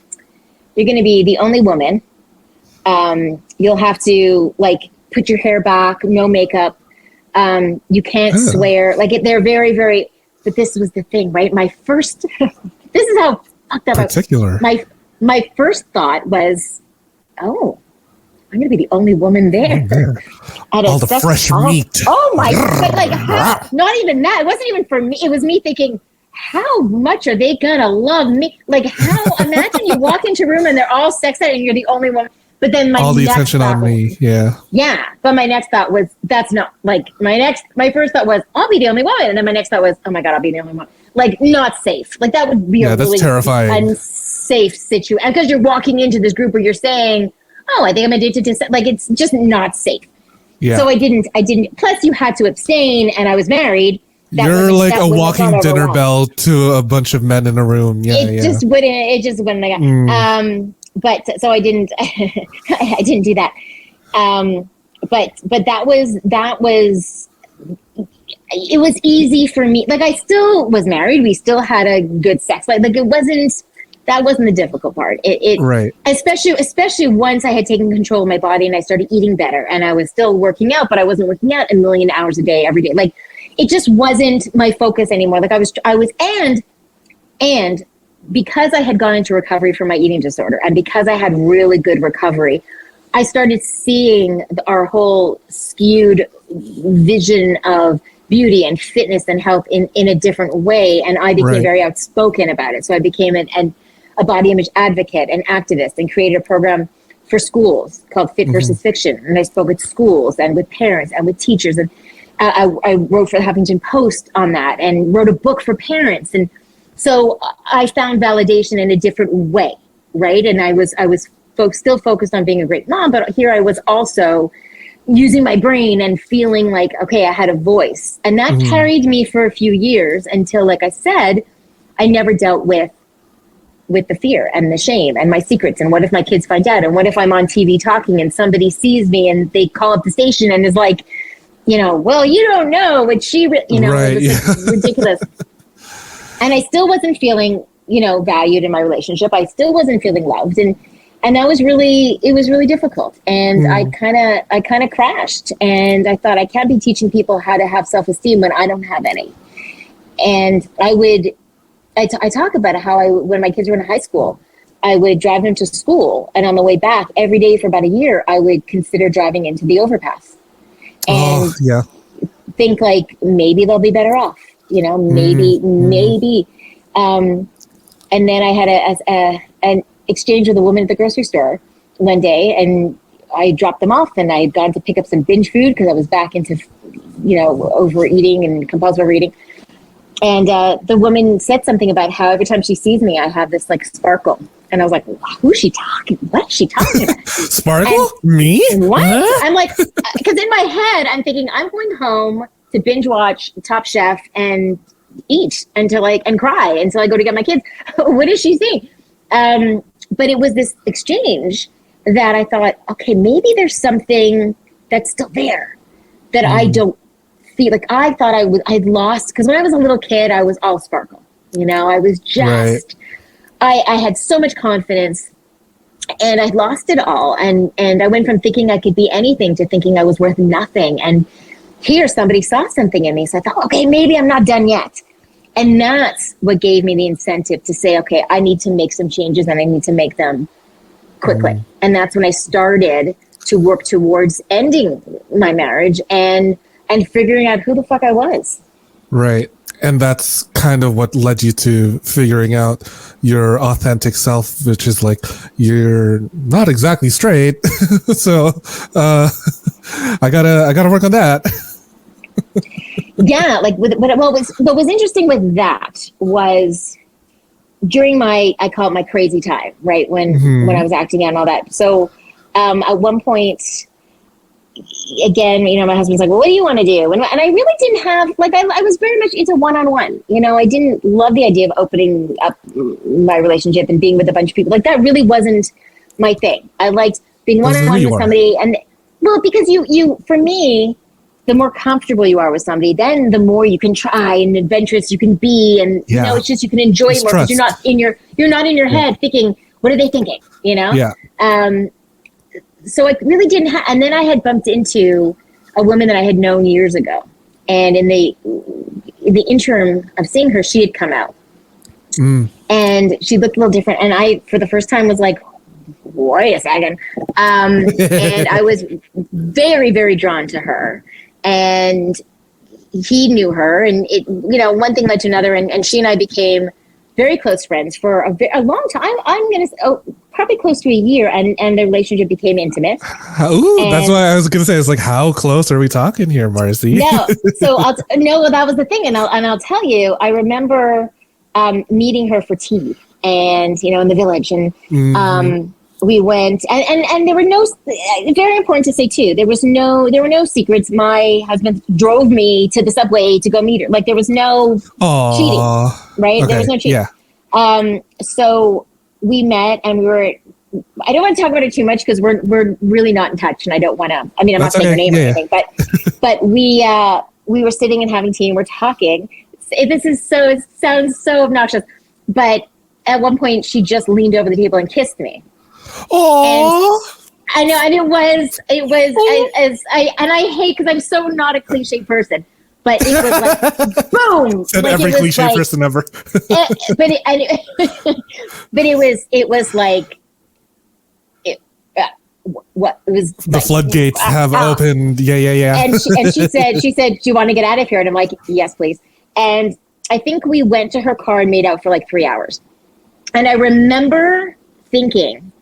you're going to be the only woman. You'll have to, like, put your hair back, no makeup. You can't swear. Like, they're very, very, but this was the thing, right? My first, this is how fucked up particular. My first thought was, oh, I'm going to be the only woman there. All the fresh meat. Oh my God. But like, not even that. It wasn't even for me. It was me thinking, how much are they going to love me? Like, how, imagine you walk into a room and they're all sexed and you're the only woman. But then all the attention on me, yeah. But my next thought was, that's not, like, my first thought was, I'll be the only woman, and then my next thought was, oh my God, I'll be the only one. Like, not safe. Like, that would be a really terrifying, unsafe situation, because you're walking into this group where you're saying, oh, I think I'm addicted to, like, it's just not safe. Yeah. So I didn't. Plus, you had to abstain, and I was married. You're like a walking dinner bell to a bunch of men in a room. It just wouldn't. But so I didn't, I didn't do that. But that was, it was easy for me. Like, I still was married. We still had a good sex life. Like, that wasn't the difficult part. Right. Especially once I had taken control of my body and I started eating better, and I was still working out, but I wasn't working out 1 million hours a day, every day. Like, it just wasn't my focus anymore. Like, and because I had gone into recovery for my eating disorder, and because I had really good recovery, I started seeing our whole skewed vision of beauty and fitness and health in a different way. And I became very outspoken about it. So I became a body image advocate and activist, and created a program for schools called Fit versus Fiction. And I spoke at schools and with parents and with teachers. And I wrote for the Huffington Post on that, and wrote a book for parents. And so I found validation in a different way, right? And I was still focused on being a great mom, but here I was also using my brain and feeling like, okay, I had a voice. And that carried me for a few years until, like I said, I never dealt with the fear and the shame and my secrets. And what if my kids find out? And what if I'm on TV talking and somebody sees me and they call up the station and is like, you know, well, you don't know what she, it was ridiculous. And I still wasn't feeling, you know, valued in my relationship. I still wasn't feeling loved. And that was it was really difficult. And I kind of crashed, and I thought, I can't be teaching people how to have self-esteem when I don't have any. And I talk about how when my kids were in high school, I would drive them to school, and on the way back every day for about a year, I would consider driving into the overpass and think, like, maybe they'll be better off. You know, maybe. And then I had an exchange with a woman at the grocery store one day, and I dropped them off, and I had gone to pick up some binge food because I was back into, you know, overeating and compulsive overeating. And the woman said something about how every time she sees me, I have this, like, sparkle. And I was like, who's she talking? What is she talking about? Sparkle? Me? What? I'm like, because in my head, I'm thinking, I'm going home to binge watch Top Chef and eat and cry until I go to get my kids. What is she saying? But it was this exchange that I thought, okay, maybe there's something that's still there that I don't feel. Like, I thought I'd lost, because when I was a little kid, I was all sparkle. You know, I was just I had so much confidence, and I lost it all. And I went from thinking I could be anything to thinking I was worth nothing. And here somebody saw something in me. So I thought, okay, maybe I'm not done yet. And that's what gave me the incentive to say, okay, I need to make some changes, and I need to make them quickly. And that's when I started to work towards ending my marriage and figuring out who the fuck I was. Right. And that's kind of what led you to figuring out your authentic self, which is like, you're not exactly straight. So I gotta work on that. Yeah, like what was interesting with that was during I call it my crazy time, right? When I was acting out and all that. So at one point, again, my husband's like, well, what do you want to do? And I really didn't have, like, I was very much into one-on-one. I didn't love the idea of opening up my relationship and being with a bunch of people. Like, that really wasn't my thing. I liked being one-on-one with somebody. And, well, because you for me, the more comfortable you are with somebody, then the more you can try and adventurous you can be. And, it's just, you can enjoy it more because you're not in your head thinking, what are they thinking? Yeah. So I really didn't have, and then I had bumped into a woman that I had known years ago. And in the interim of seeing her, she had come out. And she looked a little different. And I, for the first time, was like, wait a second. And I was very, very drawn to her. And he knew her. And, one thing led to another. And she and I became very close friends for a long time. I'm going to say, probably close to a year, and the relationship became intimate. That's why I was going to say, it's like, how close are we talking here, Marci? No, so that was the thing, and I'll tell you, I remember meeting her for tea, and in the village, and we went, and there were no, very important to say too, there were no secrets. My husband drove me to the subway to go meet her. Like, there was no cheating, right? Okay. There was no cheating. Yeah. So we met, and I don't want to talk about it too much because we're really not in touch, and I don't want to, I'm not saying her name or anything, but we were sitting and having tea, and we're talking. It sounds so obnoxious, but at one point she just leaned over the table and kissed me. Oh, I know, and it was, and I hate, because I'm so not a cliche person, but it was like, boom. Said like, every cliche like, person ever. But it was like, what it was. The like, floodgates have opened. Yeah. And she said, do you want to get out of here? And I'm like, yes, please. And I think we went to her car and made out for like 3 hours. And I remember thinking,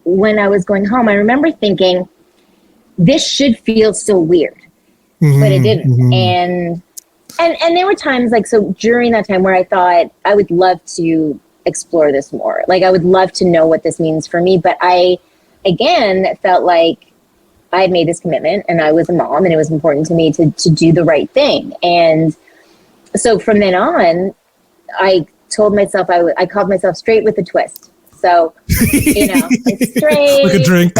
when I was going home, I remember thinking, this should feel so weird. But it didn't. And there were times, like, so during that time where I thought I would love to explore this more. Like, I would love to know what this means for me. But I, again, felt like I had made this commitment, and I was a mom, and it was important to me to do the right thing. And so from then on, I told myself, I called myself straight with a twist. So, it's straight. Like a drink,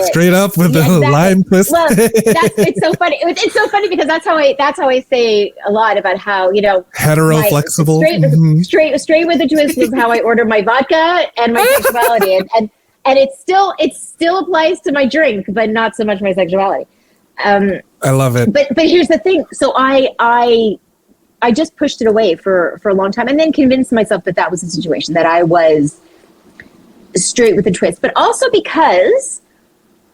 straight up with the lime twist. Well, it's so funny. It's so funny because that's how I say a lot about how, hetero flexible. Straight with a twist is how I order my vodka and my sexuality, and it still applies to my drink, but not so much my sexuality. I love it. But here's the thing. So I just pushed it away for a long time, and then convinced myself that was the situation, that I was straight with a twist, but also because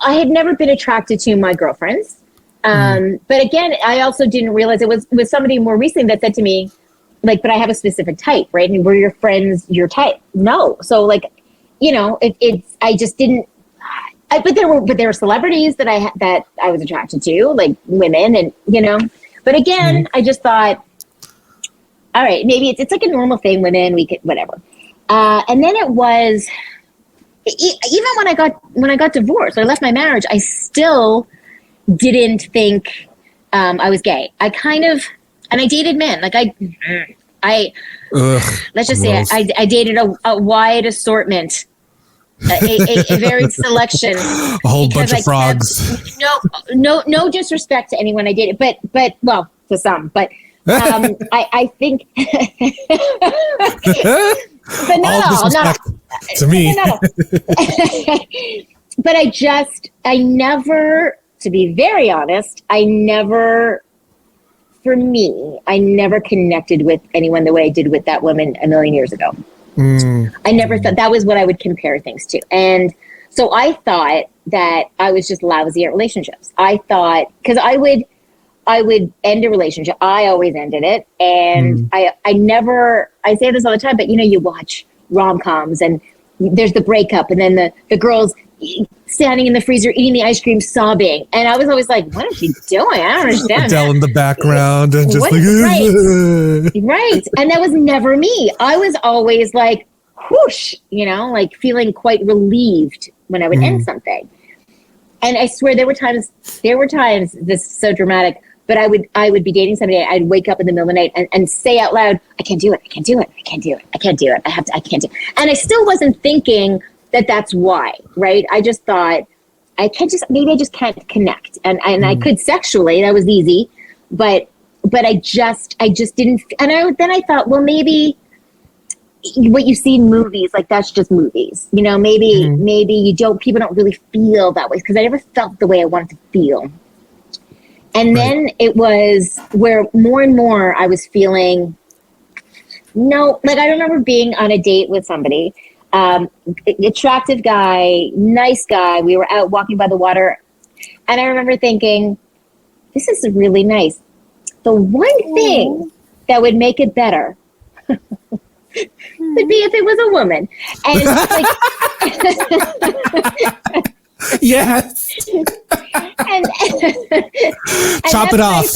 I had never been attracted to my girlfriends. But again, I also didn't realize it was somebody more recently that said to me, like, but I have a specific type, right? And were your friends your type? No. So, like, I just didn't. But there were celebrities that I was attracted to, like women, and But again, I just thought, all right, maybe it's like a normal thing. Women, we could, whatever. And then it was. Even when I got divorced, I left my marriage, I still didn't think I was gay. I kind of, and I dated men. Like let's just say I dated a wide assortment, a varied selection, a whole bunch of frogs. No disrespect to anyone I dated, but well, to some, but I think, but All disrespect to me. no. But I never, to be very honest, I never connected with anyone the way I did with that woman a million years ago. I never thought that was what I would compare things to. And so I thought that I was just lousy at relationships. I thought, because I would end a relationship. I always ended it. And I say this all the time, but you watch rom-coms and there's the breakup and then the girl's standing in the freezer eating the ice cream sobbing. And I was always like, what is she doing? I don't understand. Adele in the background and just right. And that was never me. I was always like, whoosh, like feeling quite relieved when I would end something. And I swear there were times, this is so dramatic, but I would be dating somebody. I'd wake up in the middle of the night and say out loud, I can't do it. I can't do it. I can't do it. I can't do it. I can't do it. And I still wasn't thinking that that's why, right? I just thought maybe I just can't connect. And I could sexually, that was easy, but I just didn't. And then I thought, well, maybe what you see in movies, like that's just movies, maybe people don't really feel that way, because I never felt the way I wanted to feel. And then it was where more and more I was feeling, like I remember being on a date with somebody, attractive guy, nice guy. We were out walking by the water. And I remember thinking, this is really nice. The one thing that would make it better would be if it was a woman. And it's like... Yes. and Chop it off.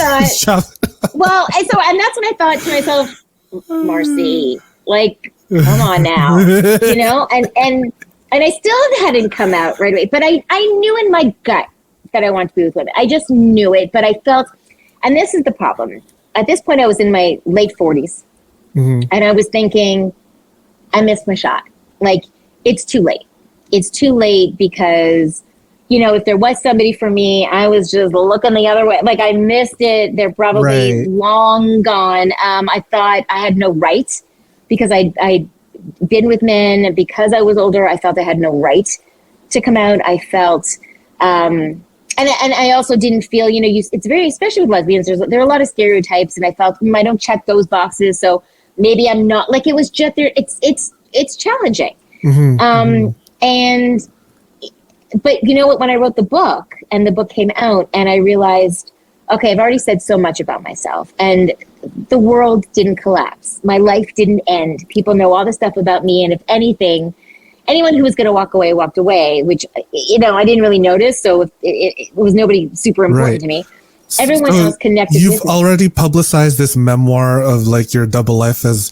Well, and that's when I thought to myself, Marci, like, come on now, and I still hadn't come out right away, but I knew in my gut that I wanted to be with women. I just knew it, but I felt, and this is the problem. At this point, I was in my late 40s, and I was thinking, I missed my shot. Like, it's too late. It's too late because, if there was somebody for me, I was just looking the other way. Like, I missed it. They're probably long gone. I thought I had no right because I'd been with men. And because I was older, I felt I had no right to come out. I felt, and I also didn't feel, it's very, especially with lesbians, there are a lot of stereotypes. And I felt, I don't check those boxes. So maybe I'm not, like, it was just there. It's challenging. But you know what, when I wrote the book and the book came out and I realized, okay, I've already said so much about myself and the world didn't collapse. My life didn't end. People know all the stuff about me. And if anything, anyone who was going to walk away, walked away, which, I didn't really notice. So it was nobody super important to me. Everyone else connected. You've already publicized this memoir of like your double life as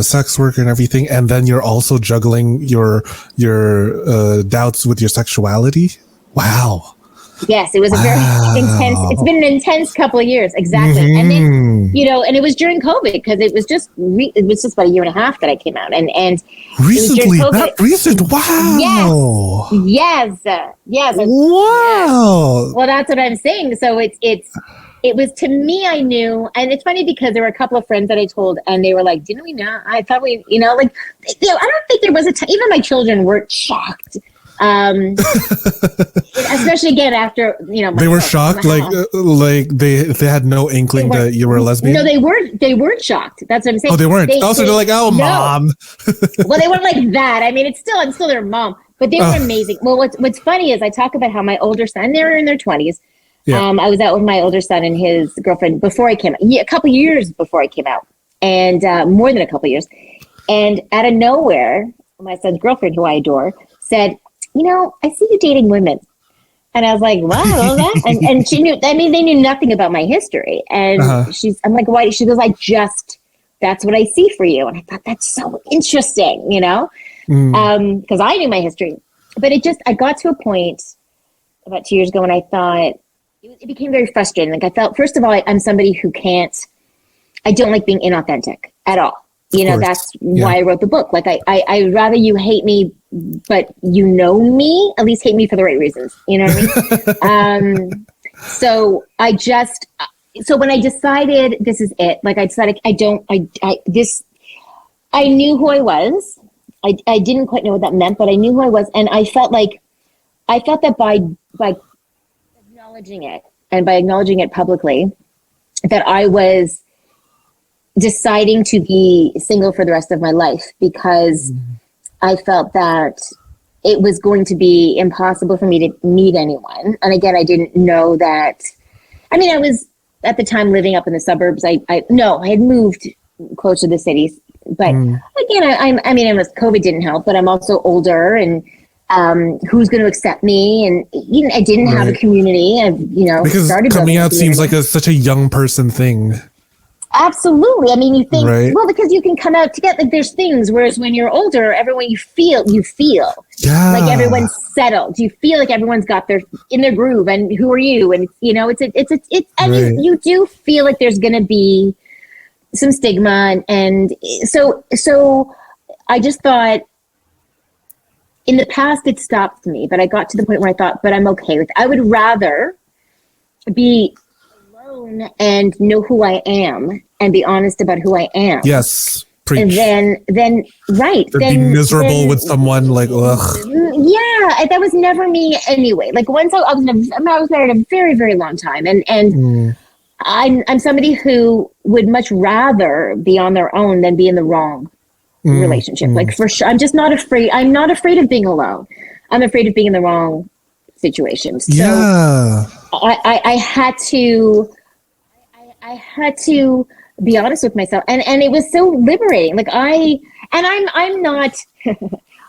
sex worker and everything, and then you're also juggling your doubts with your sexuality. Wow. Yes, it was a very intense. It's been an intense couple of years, exactly. And then and it was during COVID because it was just about a year and a half that I came out, and recently, that recent. Wow. Yes. Wow. Well, that's what I'm saying. So it was, to me, I knew, and it's funny because there were a couple of friends that I told, and they were like, "Didn't we know?" I thought I don't think there was a time. Even my children were shocked. Especially again after they were shocked, like they had no inkling that you were a lesbian. No, they weren't shocked. That's what I'm saying. Oh, they weren't. They're like, oh, no. Mom. Well, they weren't like that. I mean, I'm still their mom, but they were amazing. Well, what's funny is I talk about how my older son, they were in their 20s. Yeah. I was out with my older son and his girlfriend before I came out. A couple years before I came out, and more than a couple years. And out of nowhere, my son's girlfriend, who I adore, said, I see you dating women. And I was like, wow, that? And she knew, they knew nothing about my history. And I'm like, why? She goes, that's what I see for you. And I thought, that's so interesting, because I knew my history. But I got to a point about 2 years ago when I thought, it became very frustrating. Like I felt, first of all, I'm somebody who I don't like being inauthentic at all. That's why I wrote the book. Like I'd rather you hate me, but me, at least hate me for the right reasons. You know what I mean? So I so when I decided this is it, like I decided I knew who I was. I didn't quite know what that meant, but I knew who I was. And I felt that by acknowledging it, and by acknowledging it publicly, that I was deciding to be single for the rest of my life, because I felt that it was going to be impossible for me to meet anyone. And again, I didn't know that. I mean, I was at the time living up in the suburbs. I had moved close to the cities, but again, COVID didn't help, but I'm also older, and who's going to accept me? And I didn't have a community. Because started coming out seems like such a young person thing. Absolutely. I mean, you think, well, because you can come out together. Like, there's things, whereas when you're older, everyone you feel like everyone's settled. You feel like everyone's got in their groove, and who are you? And you do feel like there's going to be some stigma. And so I just thought, in the past, it stopped me, but I got to the point where I thought, but I'm okay with it. I would rather be alone and know who I am and be honest about who I am. Yes. Preach. And then be miserable with someone, like, ugh. Yeah, that was never me anyway. Like, once I was married a very, very long time, and I'm somebody who would much rather be on their own than be in the wrong relationship. Like, for sure, I'm just not afraid. I'm not afraid of being alone. I'm afraid of being in the wrong situation. So I had to be honest with myself, and it was so liberating. Like, I'm not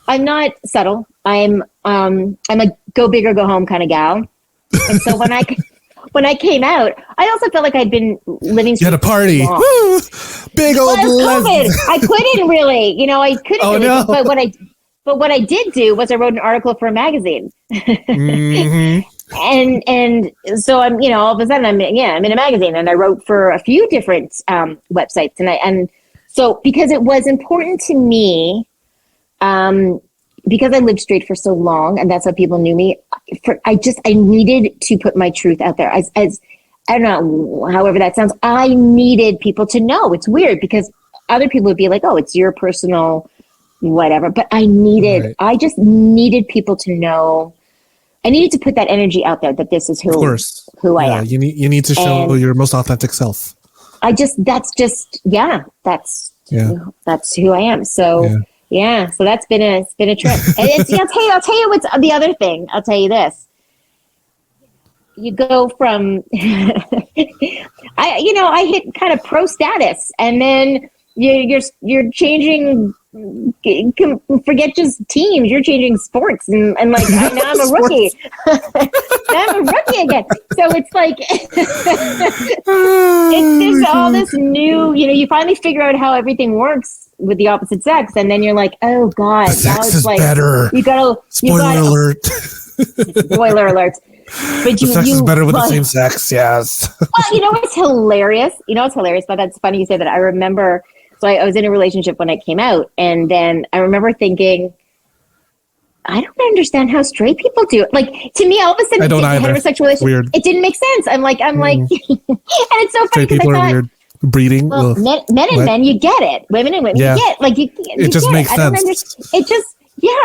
I'm not subtle. I'm a go big or go home kind of gal. And so when I came out, I also felt like I'd been living. You had a party. Woo! Big old COVID. I couldn't really, I couldn't really. No. But what I did do was I wrote an article for a magazine. And so I'm, all of a sudden I'm in a magazine, and I wrote for a few different websites, and so because it was important to me, because I lived straight for so long, and that's how people knew me. I needed to put my truth out there. As I don't know, however that sounds, I needed people to know. It's weird because other people would be like, "Oh, it's your personal whatever," but I just needed people to know. I needed to put that energy out there that this is who I am. You need to show your most authentic self. That's who I am. So so that's been a trip. And I'll tell you what's the other thing. I'll tell you this. You go from I hit kind of pro status, and then you're changing. Forget just teams, you're changing sports, and like now I'm a rookie. Now I'm a rookie again. So it's like there's all this new, you finally figure out how everything works with the opposite sex, and then you're like, oh god, now it's is like better. Spoiler alert. Spoiler alert. But the sex is better with the same sex, yes. Well, what's hilarious? But that's funny you say that. I remember. So I was in a relationship when I came out, and then I remember thinking, I don't understand how straight people do it. Like, to me, all of a sudden, heterosexual relationship, weird. It didn't make sense. I'm like, and it's so funny because I thought, weird. Breeding. Well, men and men, you get it. Women and women, you get it. Like, it just makes sense. It just,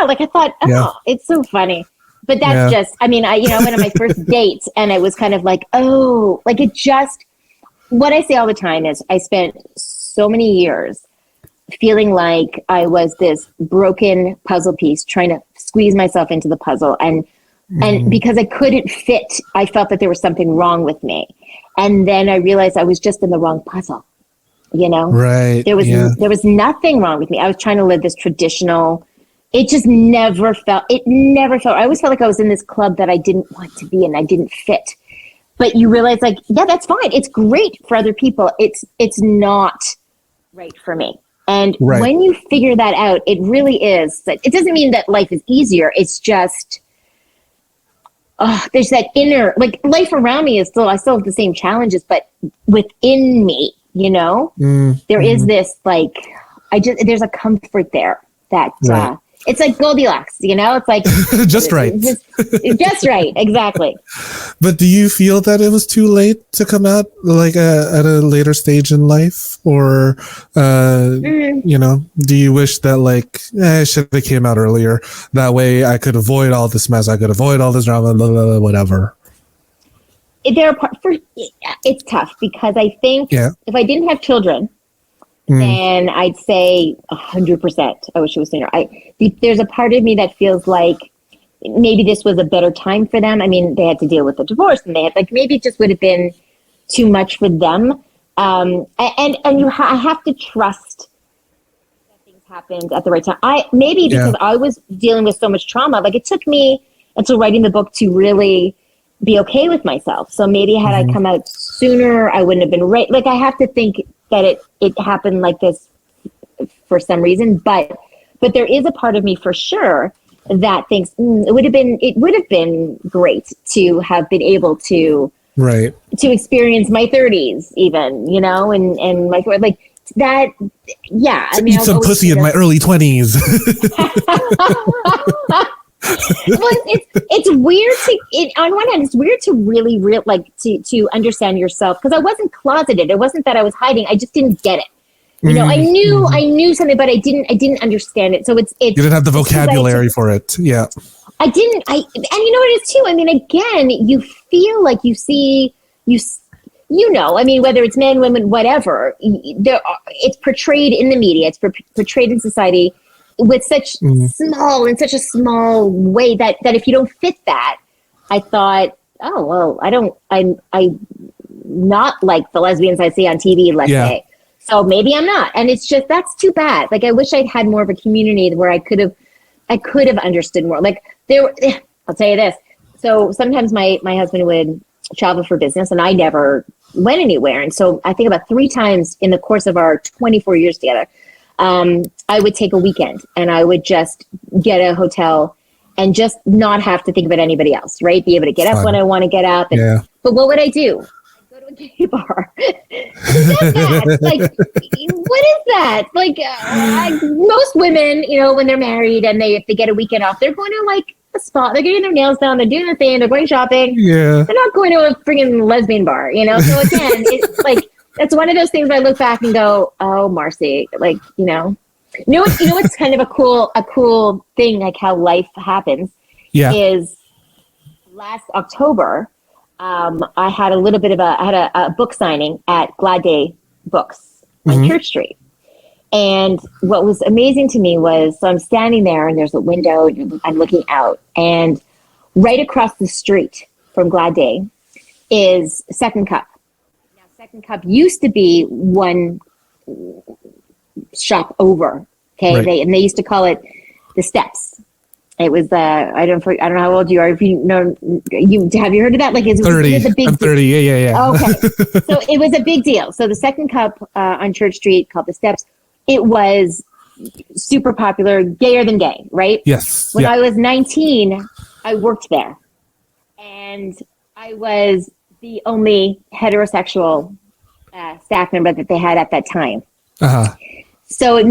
like I thought, it's so funny. But that's just, I went on my first date, and it was kind of like, what I say all the time is I spent so many years feeling like I was this broken puzzle piece trying to squeeze myself into the puzzle, and because I couldn't fit, I felt that there was something wrong with me. And then I realized I was just in the wrong puzzle. Right. There was nothing wrong with me. I was trying to live this traditional. It just never felt. I always felt like I was in this club that I didn't want to be in. I didn't fit. But you realize, like, that's fine. It's great for other people. It's not right for me. And when you figure that out, it really is. It doesn't mean that life is easier. It's just, there's that inner, like, life around me I still have the same challenges, but within me, there is this, like, there's a comfort there that, it's like Goldilocks, it's like just right. Just right, exactly. But do you feel that it was too late to come out, like at a later stage in life, or do you wish that I should have came out earlier? That way, I could avoid all this mess. I could avoid all this drama, blah, blah, blah, whatever. It's tough because I think if I didn't have children, then I'd say 100%. I wish it was sooner. There's a part of me that feels like maybe this was a better time for them. I mean, they had to deal with the divorce, and they had maybe it just would have been too much for them. I have to trust that things happened at the right time. Because I was dealing with so much trauma. It took me until writing the book to really be okay with myself. So maybe had I come out sooner, I wouldn't have been right. I have to think that it happened like this for some reason, but there is a part of me for sure that thinks it would have been great to have been able to experience my 30s even, and my that. Yeah. To eat some pussy in my early 20s. Well, it's weird on one hand, it's weird to really to understand yourself, because I wasn't closeted. It wasn't that I was hiding. I just didn't get it. I knew something, but I didn't understand it. So it's you didn't have the vocabulary for it. Yeah. I didn't. And you know what it is too? I mean, again, you feel like you see, I mean, whether it's men, women, whatever, it's portrayed in the media, it's portrayed in society with such such a small way that if you don't fit that, I thought, oh, well, I'm not like the lesbians I see on TV, let's say. So maybe I'm not. And it's just, that's too bad. I wish I'd had more of a community where I could have understood more. I'll tell you this. So sometimes my husband would travel for business and I never went anywhere. And so I think about 3 times in the course of our 24 years together, I would take a weekend and I would just get a hotel and just not have to think about anybody else, right? Be able to get up when I want to get up. But what would I do? I'd go to a gay bar. Who does that? What is that? Most women, when they're married and if they get a weekend off, they're going to a spa. They're getting their nails done. They're doing their thing. They're going shopping. Yeah. They're not going to a freaking lesbian bar, So again, it's that's one of those things where I look back and go, oh, Marci, what's kind of a cool thing, how life happens is last October, I had a book signing at Glad Day Books on Church Street. And what was amazing to me was, so I'm standing there and there's a window and I'm looking out, and right across the street from Glad Day is Second Cup. Now, Second Cup used to be one shop over. Okay. Right. They used to call it the Steps. It was I don't know how old you are. If have you heard of that? It 30. was a big I'm 30. Yeah. Okay. So it was a big deal. So the Second Cup on Church Street, called the Steps, it was super popular, gayer than gay, right? Yes. When I was 19, I worked there, and I was the only heterosexual staff member that they had at that time. So it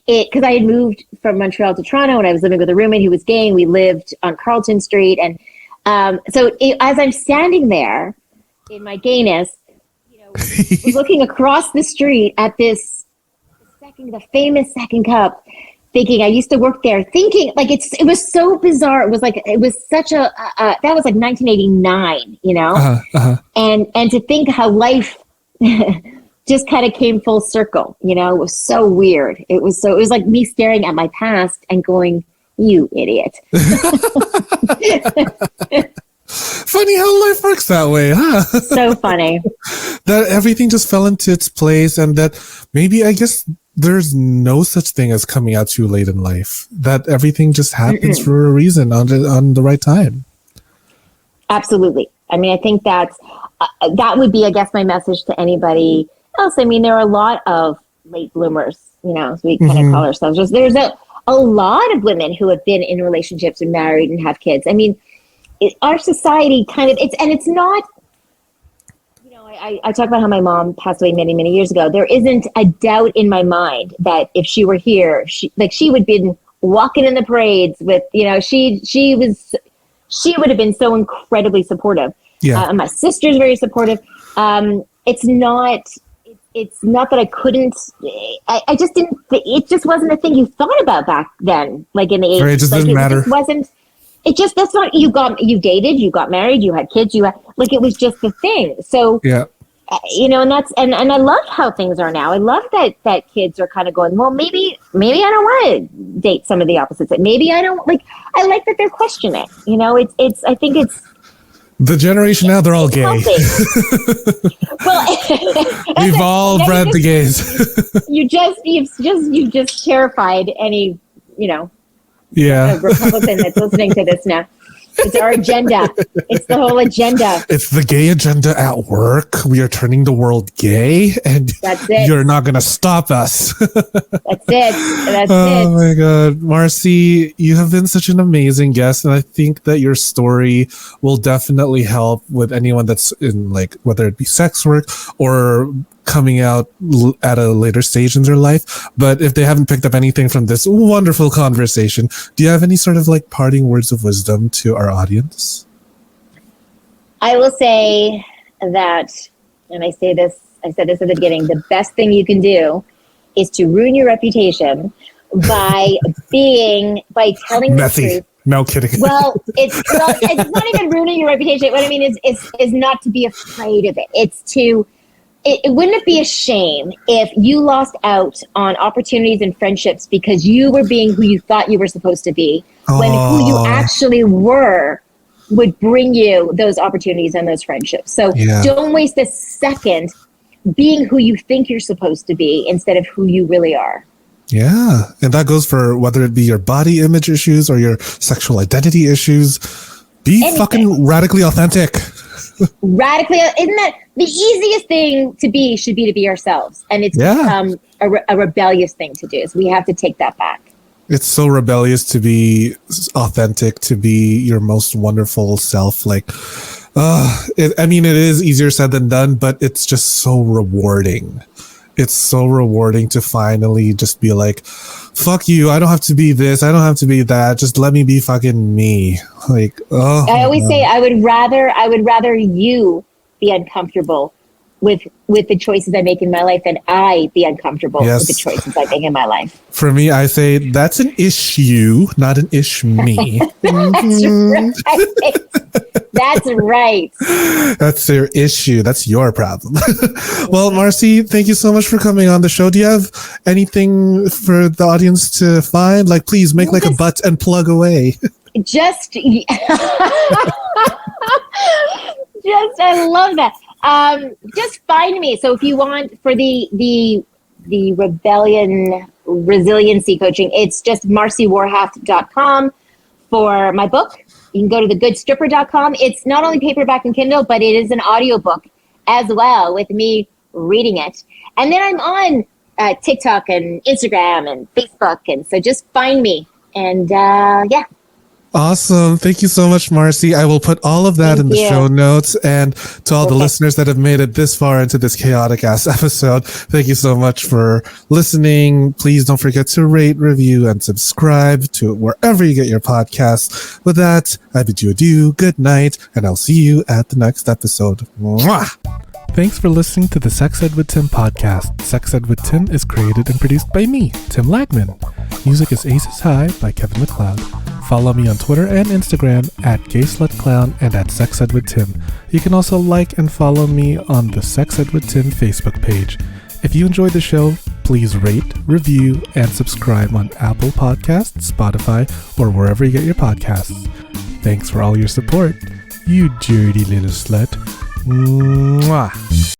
because I had moved from Montreal to Toronto, and I was living with a roommate who was gay, and we lived on Carleton Street. And as I'm standing there in my gayness, looking across the street at the famous Second Cup, thinking I used to work there, thinking it was so bizarre. It was such a that was 1989, and to think how life just kind of came full circle, it was so weird. It was like me staring at my past and going, you idiot. Funny how life works that way, huh? So funny. That everything just fell into its place, and that maybe, I guess, there's no such thing as coming out too late in life. That everything just happens for a reason on the right time. Absolutely. I mean, I think that would be, I guess, my message to anybody else. I mean, there are a lot of late bloomers, as we kind of call ourselves. There's a lot of women who have been in relationships and married and have kids. I mean, our society it's not, I talk about how my mom passed away many, many years ago. There isn't a doubt in my mind that if she were here, she would have been walking in the parades with, she would have been so incredibly supportive. Yeah. And my sister's very supportive. It's not that I couldn't. I just didn't. It just wasn't a thing you thought about back then. Like in the 80s, Right, it just didn't matter. It just wasn't. It just that's not you dated, you got married, you had kids, it was just the thing. So Yeah. and I love how things are now. I love that kids are kind of going, well, maybe I don't want to date some of the opposites. Maybe I don't like. I like that they're questioning. It's. I think it's. The generation now, they're all gay. Well, We've all bred the gays. you've just terrified any, Yeah. a Republican that's listening to this now. It's our agenda. It's the whole agenda. It's the gay agenda at work. We are turning the world gay, and That's it. you're not going to stop us. That's it. That's Oh it. my God. Marci, you have been such an amazing guest, and I think that your story will definitely help with anyone that's in, like, whether it be sex work or coming out at a later stage in their life. But if they haven't picked up anything from this wonderful conversation, do you have any sort of like parting words of wisdom to our audience? I will say that, and I said this at the beginning, the best thing you can do is to ruin your reputation by telling the Methy. truth. No kidding. Well, it's not even ruining your reputation. What I mean is not to be afraid of it. It's to. Wouldn't it be a shame if you lost out on opportunities and friendships because you were being who you thought you were supposed to be, when who you actually were would bring you those opportunities and those friendships? So don't waste a second being who you think you're supposed to be instead of who you really are. Yeah. And that goes for whether it be your body image issues or your sexual identity issues. Be fucking radically authentic. Isn't that the easiest thing to be? Should be to be ourselves, and it's become a rebellious thing to do. So we have to take that back. It's so rebellious to be authentic, to be your most wonderful self. Like, it is easier said than done, but it's just so rewarding. It's so rewarding to finally just be like, fuck you, I don't have to be this, I don't have to be that, just let me be fucking me. Like, I always say I would rather you be uncomfortable with the choices I make in my life than I be uncomfortable with the choices I make in my life. For me, I say that's an issue, not an ish me. That's right. That's their issue. That's your problem. Well, Marci, thank you so much for coming on the show. Do you have anything for the audience to find? Like, please make a butt and plug away. Just I love that. Just find me. So if you want for the rebellion resiliency coaching, it's just marciwarhaft.com for my book. You can go to thegoodstripper.com. It's not only paperback and Kindle, but it is an audiobook as well with me reading it. And then I'm on TikTok and Instagram and Facebook. And so just find me. And Awesome. Thank you so much, Marci. I will put all of that in the show notes. And to all the listeners that have made it this far into this chaotic ass episode, thank you so much for listening. Please don't forget to rate, review, and subscribe to wherever you get your podcasts. With that, I bid you adieu, good night, and I'll see you at the next episode. Mwah! Thanks for listening to the Sex Ed with Tim podcast. Sex Ed with Tim is created and produced by me, Tim Lagman. Music is Aces High by Kevin MacLeod. Follow me on Twitter and Instagram at GaySlutClown and at Sex Ed with Tim. You can also like and follow me on the Sex Ed with Tim Facebook page. If you enjoyed the show, please rate, review, and subscribe on Apple Podcasts, Spotify, or wherever you get your podcasts. Thanks for all your support, you dirty little slut. Mwah.